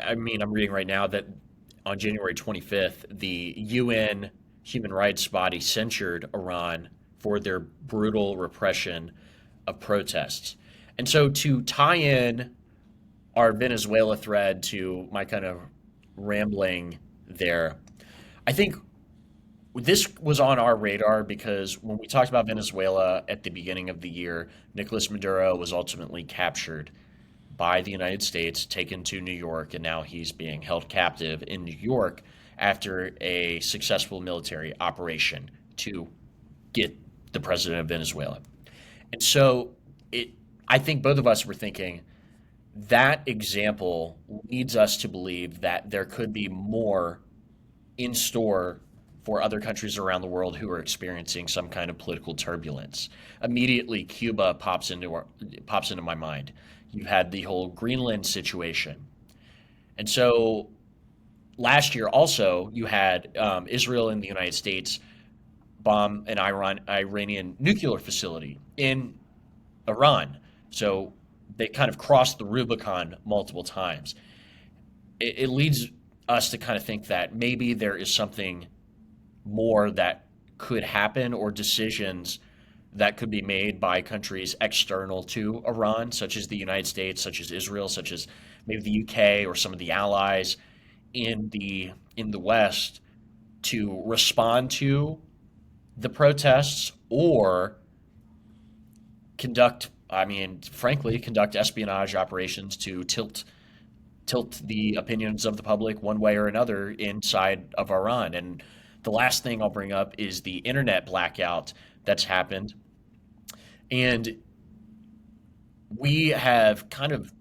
I mean, I'm reading right now that on January 25th, the UN human rights body censured Iran for their brutal repression of protests. And so, to tie in our Venezuela thread to my kind of rambling there, I think this was on our radar because when we talked about Venezuela at the beginning of the year, Nicolas Maduro was ultimately captured by the United States, taken to New York, and now he's being held captive in New York after a successful military operation to get the president of Venezuela. And so I think both of us were thinking that example leads us to believe that there could be more in store for other countries around the world who are experiencing some kind of political turbulence. Immediately, Cuba pops into my mind. You had the whole Greenland situation, and so last year also you had Israel and the United States bomb an Iranian nuclear facility in Iran. So they kind of crossed the Rubicon multiple times. It leads us to kind of think that maybe there is something more that could happen, or decisions that could be made by countries external to Iran, such as the United States, such as Israel, such as maybe the UK or some of the allies in the West, to respond to the protests, or I mean, frankly, conduct espionage operations to tilt the opinions of the public one way or another inside of Iran. And the last thing I'll bring up is the internet blackout that's happened. And we have kind of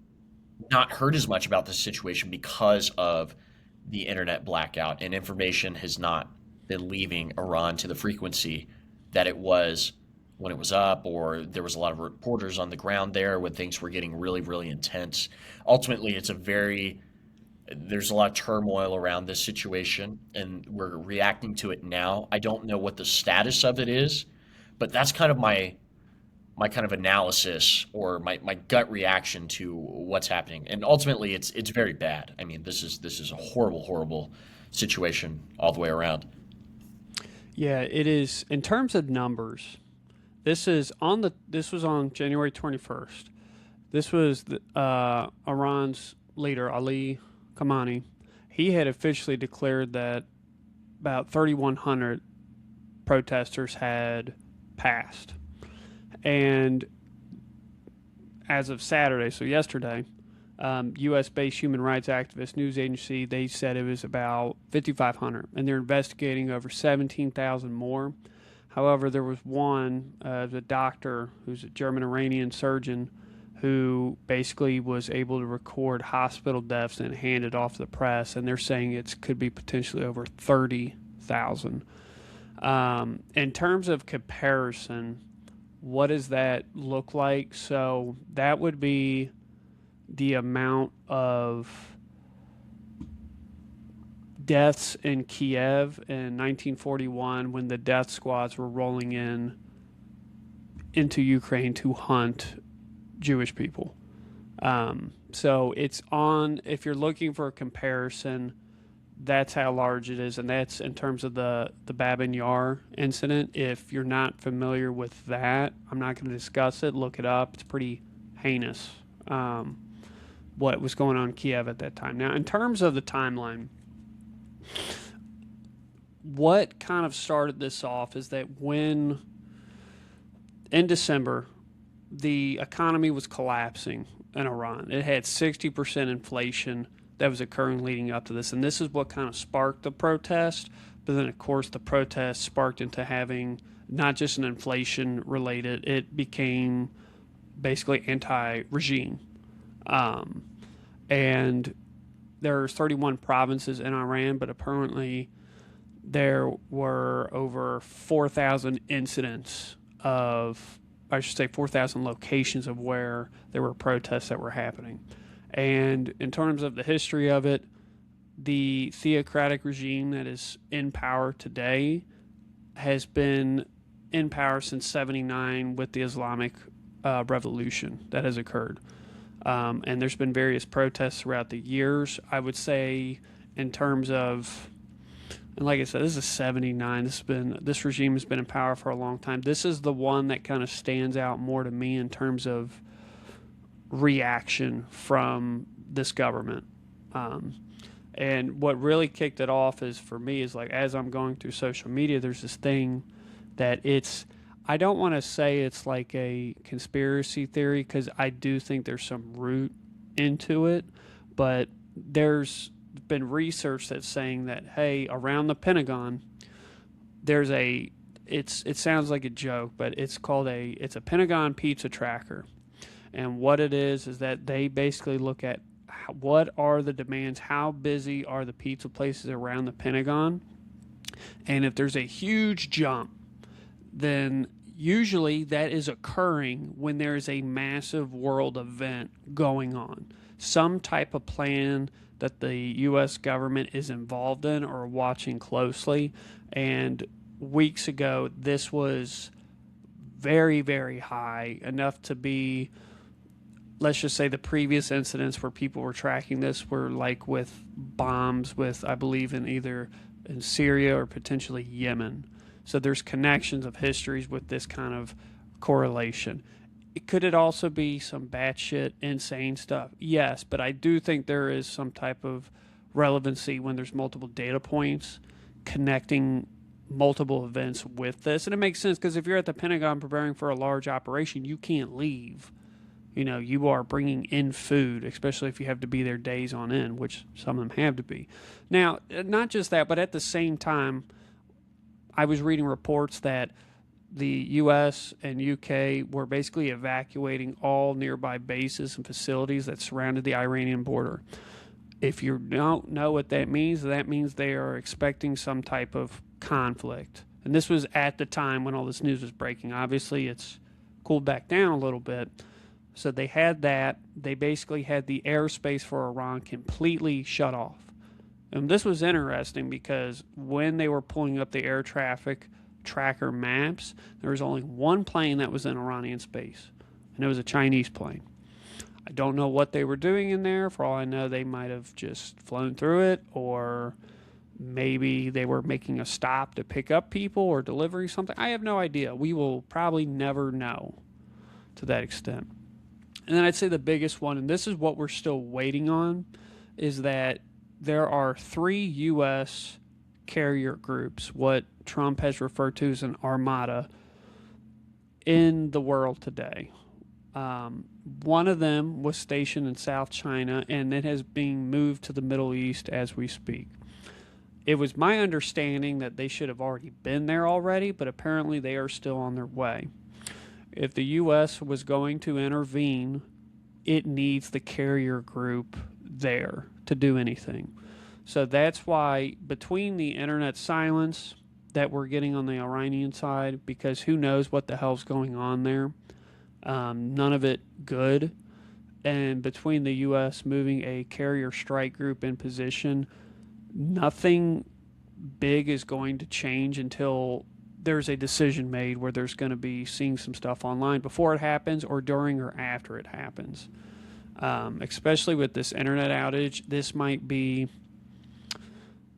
not heard as much about this situation because of the internet blackout, and information has not been leaving Iran to the frequency that it was when it was up, or there was a lot of reporters on the ground there when things were getting really, really intense. Ultimately, there's a lot of turmoil around this situation, and we're reacting to it now. I don't know what the status of it is, but that's kind of my kind of analysis, or my gut reaction to what's happening. And ultimately, it's very bad. I mean, this is a horrible, horrible situation all the way around. Yeah, it is. In terms of numbers, this was on January 21st. This was Iran's leader Ali Khamenei. He had officially declared that about 3,100 protesters had passed, and as of Saturday, so yesterday, U.S.-based human rights activist news agency, they said it was about 5,500, and they're investigating over 17,000 more. However, there was one, the doctor, who's a German-Iranian surgeon, who basically was able to record hospital deaths and hand it off to the press, and they're saying it could be potentially over 30,000. In terms of comparison, what does that look like? So that would be the amount of deaths in Kiev in 1941 when the death squads were rolling into Ukraine to hunt Jewish people. So it's on, if you're looking for a comparison, that's how large it is, and that's in terms of the Babin Yar incident. If you're not familiar with that, I'm not going to discuss it. Look it up. It's pretty heinous, what was going on in Kiev at that time. Now, in terms of the timeline, what kind of started this off is that when, in December, the economy was collapsing in Iran. It had 60% inflation that was occurring leading up to this. And this is what kind of sparked the protest. But then, of course, the protest sparked into having not just an inflation related, it became basically anti-regime. And there's 31 provinces in Iran, but apparently there were over 4,000 incidents of, I should say 4,000 locations of where there were protests that were happening. And in terms of the history of it, the theocratic regime that is in power today has been in power since 79 with the Islamic revolution that has occurred. And there's been various protests throughout the years. I would say in terms of, and like I said, this is 79. This regime has been in power for a long time. This is the one that kind of stands out more to me in terms of reaction from this government. And what really kicked it off is, for me, is like, as I'm going through social media, there's this thing that I don't want to say it's like a conspiracy theory, because I do think there's some root into it, but there's been research that's saying that, hey, around the Pentagon, there's it sounds like a joke, but it's a Pentagon pizza tracker. And what it is that they basically look at what are the demands, how busy are the pizza places around the Pentagon, and if there's a huge jump, then usually that is occurring when there is a massive world event going on, some type of plan that the U.S. government is involved in or watching closely. And weeks ago, this was very, very high, enough to be, let's just say, the previous incidents where people were tracking this were like with bombs with, I believe, in Syria or potentially Yemen. So there's connections of histories with this kind of correlation. Could it also be some batshit insane stuff? Yes, but I do think there is some type of relevancy when there's multiple data points connecting multiple events with this. And it makes sense, because if you're at the Pentagon preparing for a large operation, you can't leave. You are bringing in food, especially if you have to be there days on end, which some of them have to be. Now, not just that, but at the same time, I was reading reports that the U.S. and U.K. were basically evacuating all nearby bases and facilities that surrounded the Iranian border. If you don't know what that means they are expecting some type of conflict. And this was at the time when all this news was breaking. Obviously, it's cooled back down a little bit. So they had that. They basically had the airspace for Iran completely shut off. And this was interesting because when they were pulling up the air traffic tracker maps, there was only one plane that was in Iranian space, and it was a Chinese plane. I don't know what they were doing in there. For all I know, they might have just flown through it, or maybe they were making a stop to pick up people or delivery something. I have no idea. We will probably never know to that extent. And then I'd say the biggest one, and this is what we're still waiting on, is that there are 3 U.S. carrier groups, what Trump has referred to as an armada, in the world today. Um, One of them was stationed in South China, and it has been moved to the Middle East as we speak. It was my understanding that they should have already been there already, but apparently they are still on their way. If the U.S. was going to intervene, it needs the carrier group there to do anything. So that's why, between the internet silence that we're getting on the Iranian side, because who knows what the hell's going on there, none of it good. And between the U.S. moving a carrier strike group in position, nothing big is going to change until there's a decision made where there's going to be seeing some stuff online before it happens or during or after it happens. Especially with this internet outage, this might be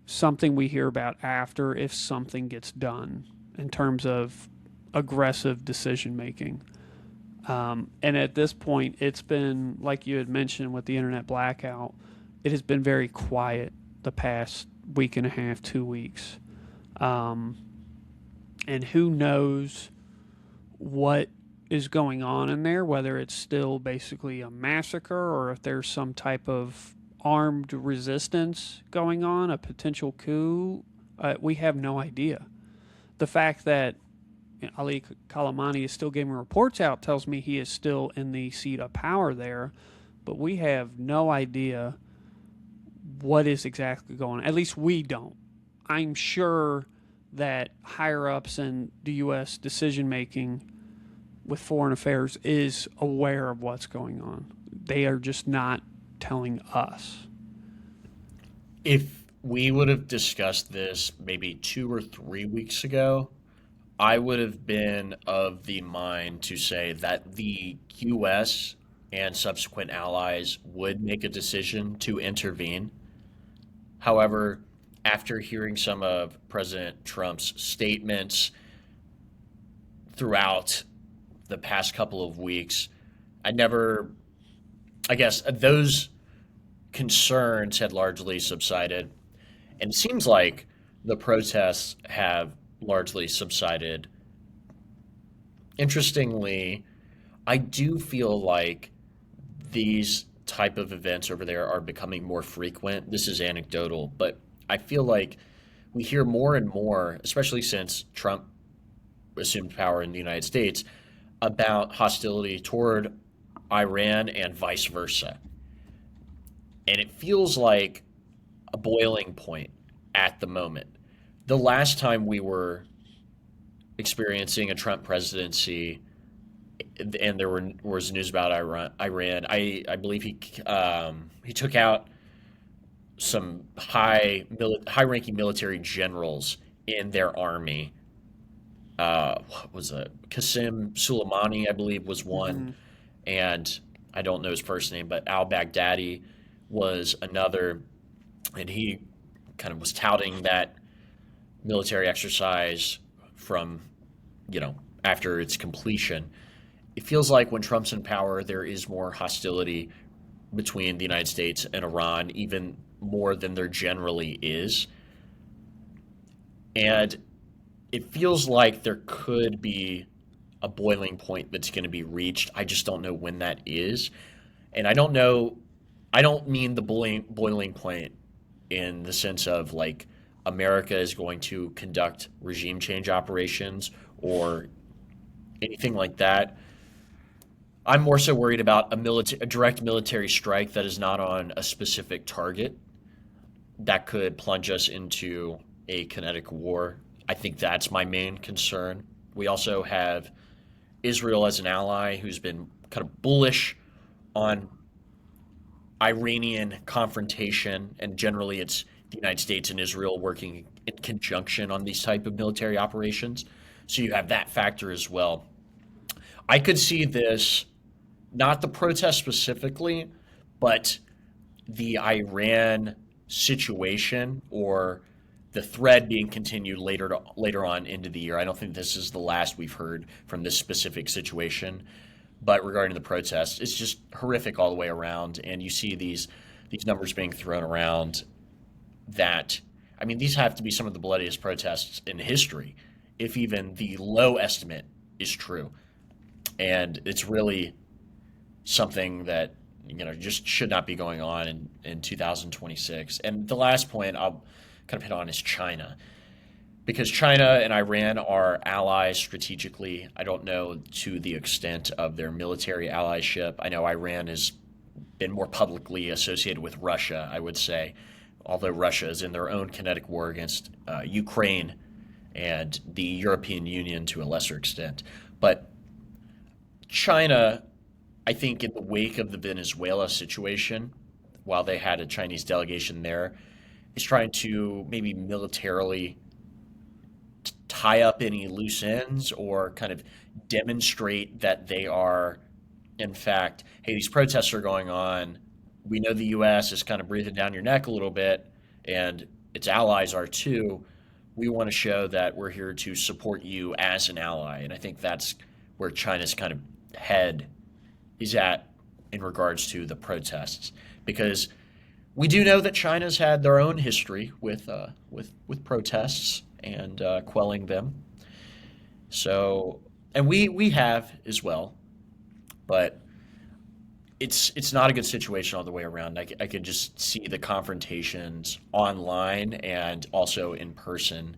something we hear about after if something gets done in terms of aggressive decision making. And at this point, it's been, like you had mentioned with the internet blackout, it has been very quiet the past week and a half, 2 weeks. Um, and who knows what is going on in there, whether it's still basically a massacre or if there's some type of armed resistance going on, a potential coup. We have no idea. The fact that Ali Kalamani is still giving reports out tells me he is still in the seat of power there, but we have no idea what is exactly going on. At least we don't. I'm sure that higher ups in the U.S. decision making with foreign affairs is aware of what's going on. They are just not telling us. If we would have discussed this maybe 2 or 3 weeks ago, I would have been of the mind to say that the US and subsequent allies would make a decision to intervene. However, after hearing some of President Trump's statements throughout the past couple of weeks, I never, I guess, those concerns had largely subsided. And it seems like the protests have largely subsided. Interestingly, I do feel like these type of events over there are becoming more frequent. This is anecdotal, but I feel like we hear more and more, especially since Trump assumed power in the United States, about hostility toward Iran and vice versa. And it feels like a boiling point at the moment. The last time we were experiencing a Trump presidency and was news about I believe he took out some high ranking military generals in their army. What was it? Qasem Soleimani, I believe, was one, Mm-hmm. and I don't know his first name, but al Baghdadi was another, and he kind of was touting that military exercise from, after its completion. It feels like when Trump's in power, there is more hostility between the United States and Iran, even more than there generally is. And it feels like there could be a boiling point that's going to be reached. I just don't know when that is. And I don't mean the boiling point in the sense of like America is going to conduct regime change operations or anything like that. I'm more so worried about a direct military strike that is not on a specific target that could plunge us into a kinetic war. I think that's my main concern. We also have Israel as an ally who's been kind of bullish on Iranian confrontation, and generally it's the United States and Israel working in conjunction on these type of military operations. So you have that factor as well. I could see this, not the protest specifically, but the Iran situation or the thread being continued later on into the year. I don't think this is the last we've heard from this specific situation, but regarding the protests, it's just horrific all the way around. And you see these numbers being thrown around that, I mean, these have to be some of the bloodiest protests in history, if even the low estimate is true. And it's really something that just should not be going on in 2026. And the last point I'll kind of hit on is China. Because China and Iran are allies strategically. I don't know to the extent of their military allyship. I know Iran has been more publicly associated with Russia, I would say, although Russia is in their own kinetic war against Ukraine and the European Union to a lesser extent. But China, I think, in the wake of the Venezuela situation, while they had a Chinese delegation there, is trying to maybe militarily tie up any loose ends or kind of demonstrate that they are, in fact, hey, these protests are going on. We know the U.S. is kind of breathing down your neck a little bit, and its allies are too. We want to show that we're here to support you as an ally. And I think that's where China's kind of head is at in regards to the protests. Because we do know that China's had their own history with protests and quelling them. So, and we have as well, but it's not a good situation all the way around. I could just see the confrontations online and also in person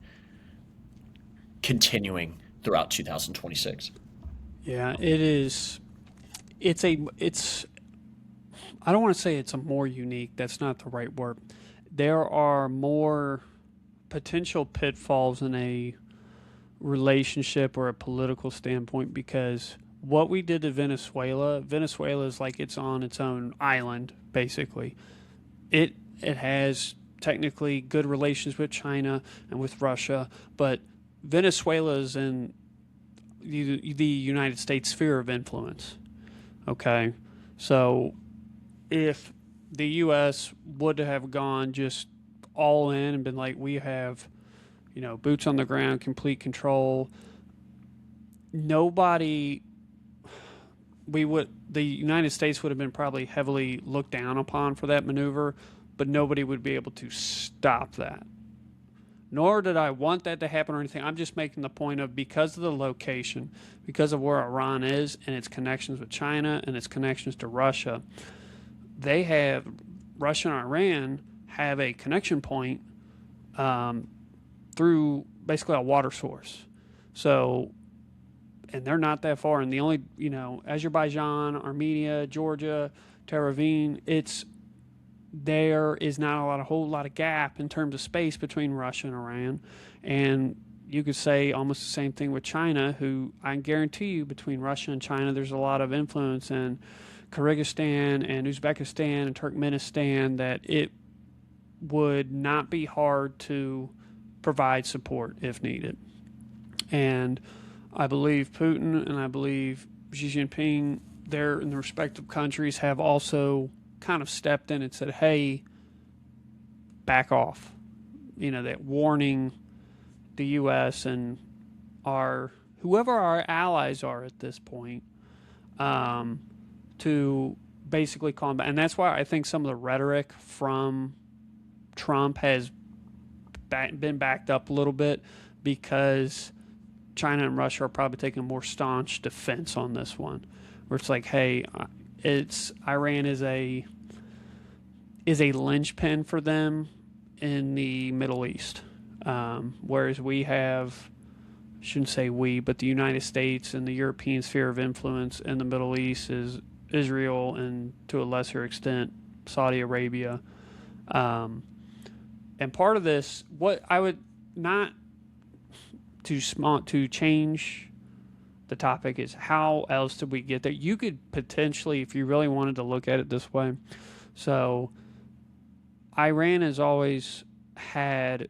continuing throughout 2026. Yeah, it is. It's. I don't want to say it's a more unique. That's not the right word. There are more potential pitfalls in a relationship or a political standpoint because what we did to Venezuela is like it's on its own island basically. It has technically good relations with China and with Russia, but Venezuela is in the United States sphere of influence. Okay, so if the U.S. would have gone just all in and been like, we have, boots on the ground, complete control, nobody, the United States would have been probably heavily looked down upon for that maneuver, but nobody would be able to stop that. Nor did I want that to happen or anything. I'm just making the point of because of the location, because of where Iran is and its connections with China and its connections to Russia, Russia and Iran have a connection point through basically a water source. So, and they're not that far. And the only, Azerbaijan, Armenia, Georgia, Tehran, there is not a whole lot of gap in terms of space between Russia and Iran. And you could say almost the same thing with China, who I guarantee you between Russia and China, there's a lot of influence in Kyrgyzstan and Uzbekistan and Turkmenistan that it would not be hard to provide support if needed. And I believe Putin and I believe Xi Jinping, they're in the respective countries, have also kind of stepped in and said, hey, back off. That warning the U.S. and whoever our allies are at this point to basically combat. And that's why I think some of the rhetoric from Trump has been backed up a little bit because China and Russia are probably taking a more staunch defense on this one, where it's like, hey, Iran is a linchpin for them in the Middle East, whereas we have, I shouldn't say we, but the United States and the European sphere of influence in the Middle East is Israel and to a lesser extent Saudi Arabia. And part of this, what I would not to change the topic is how else did we get there? You could potentially, if you really wanted to look at it this way, so Iran has always had,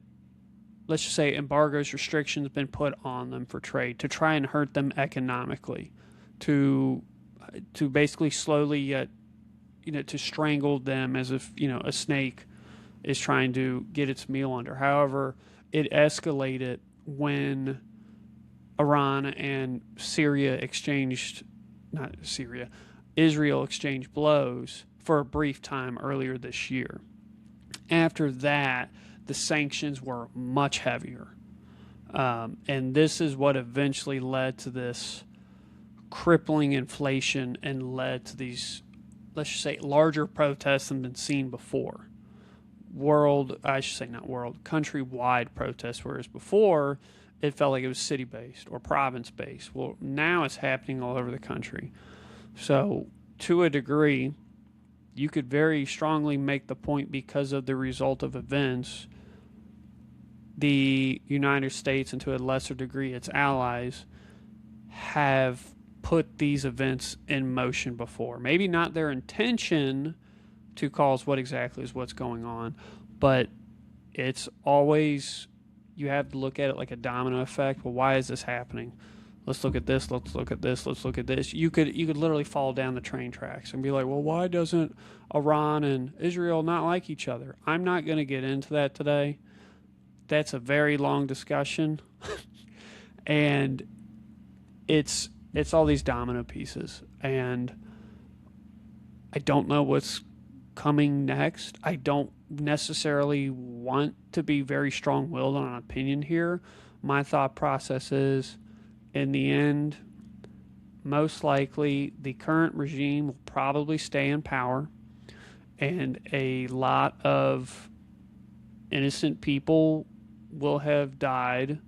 let's just say, embargoes, restrictions been put on them for trade to try and hurt them economically, to basically slowly, to strangle them as if a snake is trying to get its meal under. However, it escalated when Iran and Israel exchanged blows for a brief time earlier this year. After that, the sanctions were much heavier. And this is what eventually led to this crippling inflation and led to these, let's just say, larger protests than been seen before. I should say not world, countrywide protests, whereas before it felt like it was city based or province based. Well, now it's happening all over the country. So, to a degree, you could very strongly make the point because of the result of events, the United States and to a lesser degree its allies have put these events in motion before. Maybe not their intention to cause what exactly is what's going on, but it's always, you have to look at it like a domino effect. Well, why is this happening? Let's look at this, let's look at this, let's look at this. You could literally fall down the train tracks and be like, well, why doesn't Iran and Israel not like each other? I'm not going to get into that today. That's a very long discussion. And it's all these domino pieces. And I don't know what's coming next. I don't necessarily want to be very strong-willed on an opinion here. My thought process is, in the end, most likely the current regime will probably stay in power, and a lot of innocent people will have died,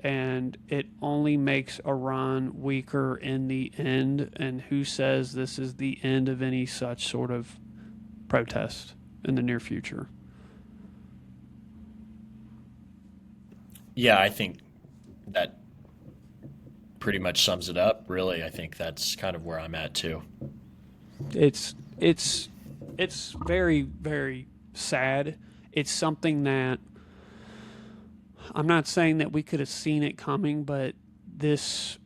and it only makes Iran weaker in the end. And who says this is the end of any such sort of protest in the near future? Yeah, I think that pretty much sums it up. Really, I think that's kind of where I'm at too. It's it's it's very, very sad. It's something that I'm not saying that we could have seen it coming, but this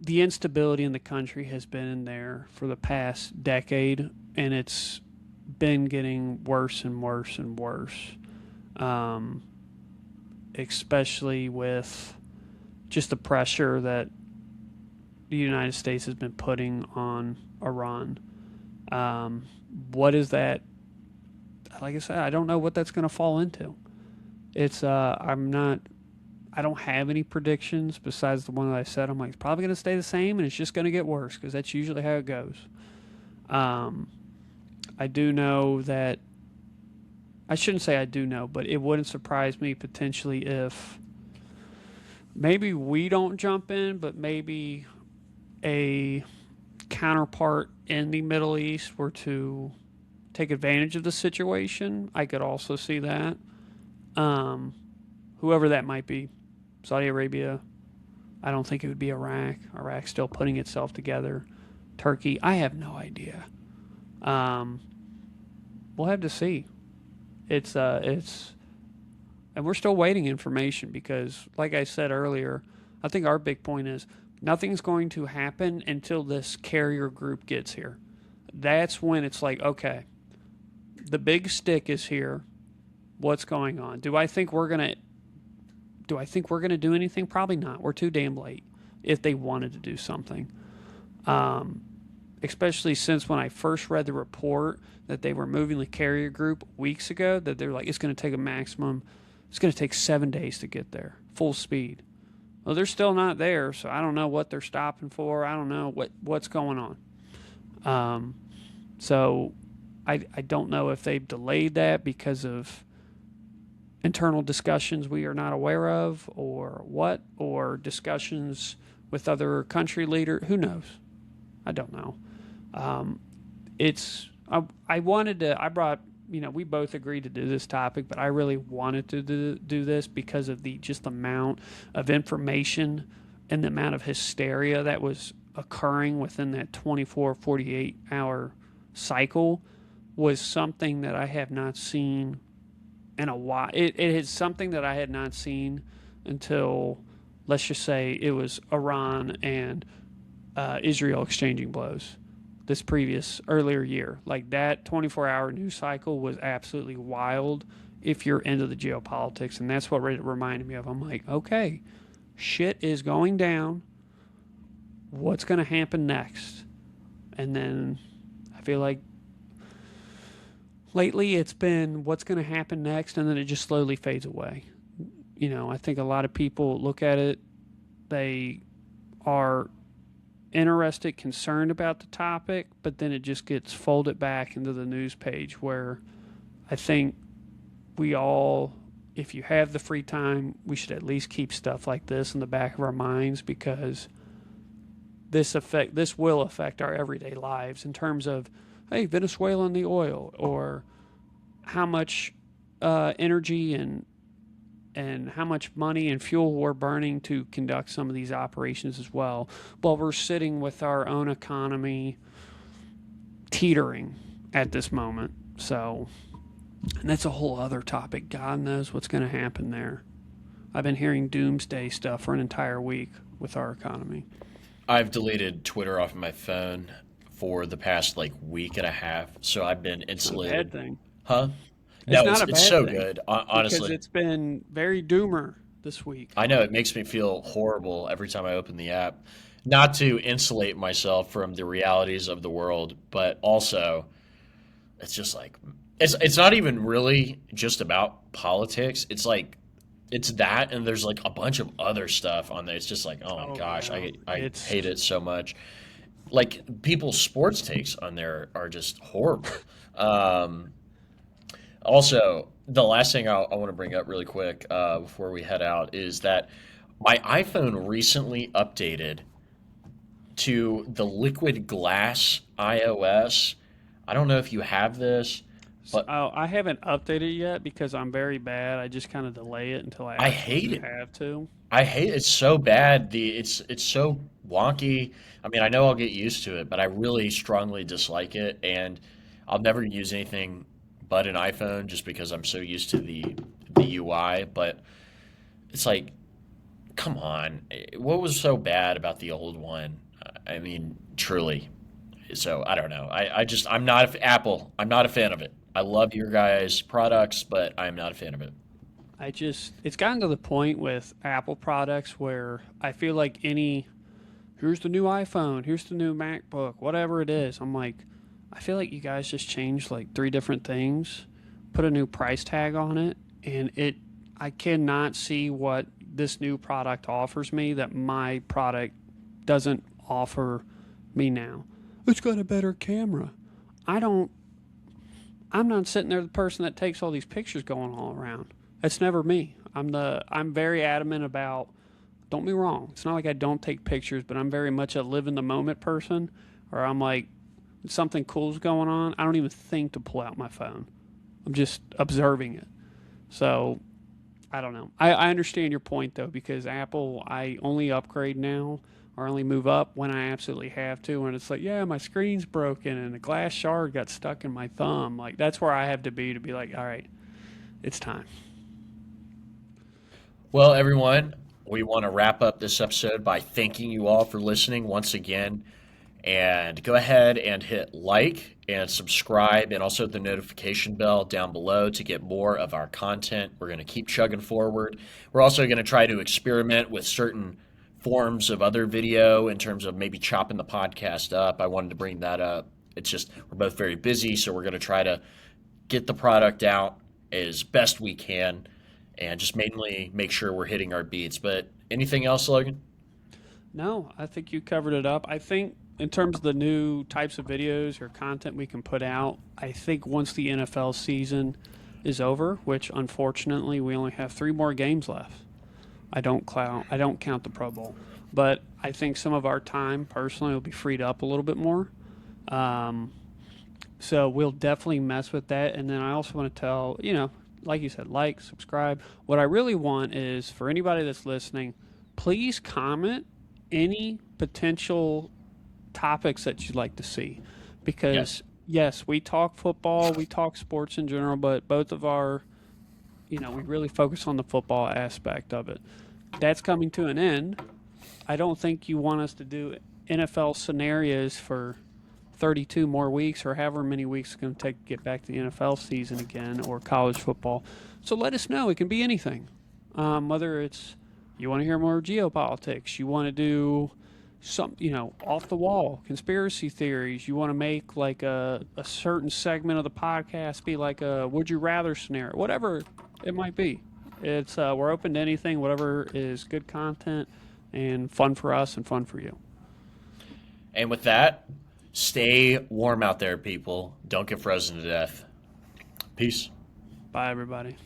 the instability in the country has been in there for the past decade, and it's been getting worse and worse and worse. Um, Especially with just the pressure that the United States has been putting on Iran. Um, what is that? Like I said, I don't know what that's going to fall into. It's I'm not. I don't have any predictions besides the one that I said. I'm like, it's probably going to stay the same, and it's just going to get worse because that's usually how it goes. Um, I do know that. I shouldn't say I do know, but it wouldn't surprise me potentially if maybe we don't jump in, but maybe a counterpart in the Middle East were to take advantage of the situation. I could also see that. Um, Whoever that might be, Saudi Arabia. I don't think it would be Iraq. Iraq's still putting itself together. Turkey. I have no idea. Um, we'll have to see. And we're still waiting information because, like I said earlier, I think our big point is nothing's going to happen until this carrier group gets here. That's when it's like, okay, the big stick is here. What's going on? Do I think we're gonna do anything? Probably not. We're too damn late if they wanted to do something. Um, Especially since when I first read the report that they were moving the carrier group weeks ago, that they're like, it's going to take 7 days to get there, full speed. Well, they're still not there, so I don't know what they're stopping for. I don't know what's going on. So I don't know if they've delayed that because of internal discussions we are not aware of, or what, or discussions with other country leaders. Who knows? I don't know. I wanted to. I brought. We both agreed to do this topic, but I really wanted to do this because of the just amount of information and the amount of hysteria that was occurring within that 24, 48 hour cycle was something that I have not seen in a while. It is something that I had not seen until, let's just say, it was Iran and Israel exchanging blows this earlier year. Like, that 24-hour news cycle was absolutely wild if you're into the geopolitics, and that's what it reminded me of. I'm like, okay, shit is going down. What's going to happen next? And then I feel like lately it's been what's going to happen next, and then it just slowly fades away. I think a lot of people look at it, they are interested, concerned about the topic, but then it just gets folded back into the news page where I think we all, if you have the free time, we should at least keep stuff like this in the back of our minds because this will affect our everyday lives in terms of, hey, Venezuela and the oil, or how much energy and how much money and fuel we're burning to conduct some of these operations as well, while we're sitting with our own economy teetering at this moment. So, and that's a whole other topic. God knows what's going to happen there. I've been hearing doomsday stuff for an entire week with our economy. I've deleted Twitter off of my phone for the past like week and a half, so I've been It's not a bad insulated. thing. Huh? It's No, not a it's bad so thing good. because Honestly, it's been very doomer this week. I know it makes me feel horrible every time I open the app. Not to insulate myself from the realities of the world, but also it's just like it's not even really just about politics. It's like it's that and there's like a bunch of other stuff on there. It's just like, oh my Oh gosh, yeah, I it's hate it so much. Like people's sports takes on there are just horrible. Um, Also, the last thing I want to bring up really quick before we head out is that my iPhone recently updated to the liquid glass iOS. I don't know if you have this, but oh, I haven't updated yet because I'm very bad. I just kind of delay it until I I hate absolutely it. have to. I hate it so bad. It's so wonky. I mean, I know I'll get used to it, but I really strongly dislike it, and I'll never use anything but an iPhone just because I'm so used to the UI. But it's like, come on, what was so bad about the old one? I mean, truly. So I don't know. I'm not Apple. I'm not a fan of it. I love your guys' products, but I'm not a fan of it. It's gotten to the point with Apple products where I feel like here's the new iPhone, here's the new MacBook, whatever it is. I'm like, I feel like you guys just changed like three different things, put a new price tag on it, and I cannot see what this new product offers me that my product doesn't offer me now. It's got a better camera. I don't I'm not sitting there the person that takes all these pictures going all around. That's never me. I'm very adamant about, don't be wrong. It's not like I don't take pictures, but I'm very much a live in the moment person, or I'm like something cool's going on, I don't even think to pull out my phone. I'm just observing it. So I don't know. I understand your point though, because Apple, I only upgrade now or only move up when I absolutely have to. And it's like, yeah, my screen's broken and a glass shard got stuck in my thumb. Like that's where I have to be like, all right, it's time. Well, everyone, we want to wrap up this episode by thanking you all for listening once again. And go ahead and hit like and subscribe and also the notification bell down below to get more of our content. We're going to keep chugging forward. We're also going to try to experiment with certain forms of other video in terms of maybe chopping the podcast up. I wanted to bring that up. It's just we're both very busy, so we're going to try to get the product out as best we can and just mainly make sure we're hitting our beats. But anything else, Logan? No, I think you covered it up. I think in terms of the new types of videos or content we can put out, I think once the NFL season is over, which unfortunately we only have three more games left. I don't count the Pro Bowl, but I think some of our time personally will be freed up a little bit more. Um, so we'll definitely mess with that. And then I also want to tell, like you said, like, subscribe. What I really want is for anybody that's listening, please comment any potential topics that you'd like to see. Yes. Because, yes, we talk football, we talk sports in general, but both of our, we really focus on the football aspect of it. That's coming to an end. I don't think you want us to do NFL scenarios for 32 more weeks or however many weeks it's going to take to get back to the NFL season again or college football. So let us know. It can be anything. Whether it's you want to hear more geopolitics, you want to do some, off the wall conspiracy theories, you want to make like a certain segment of the podcast be like a would you rather scenario, whatever it might be. It's we're open to anything, whatever is good content and fun for us and fun for you. And with that, stay warm out there, people. Don't get frozen to death. Peace. Bye, everybody.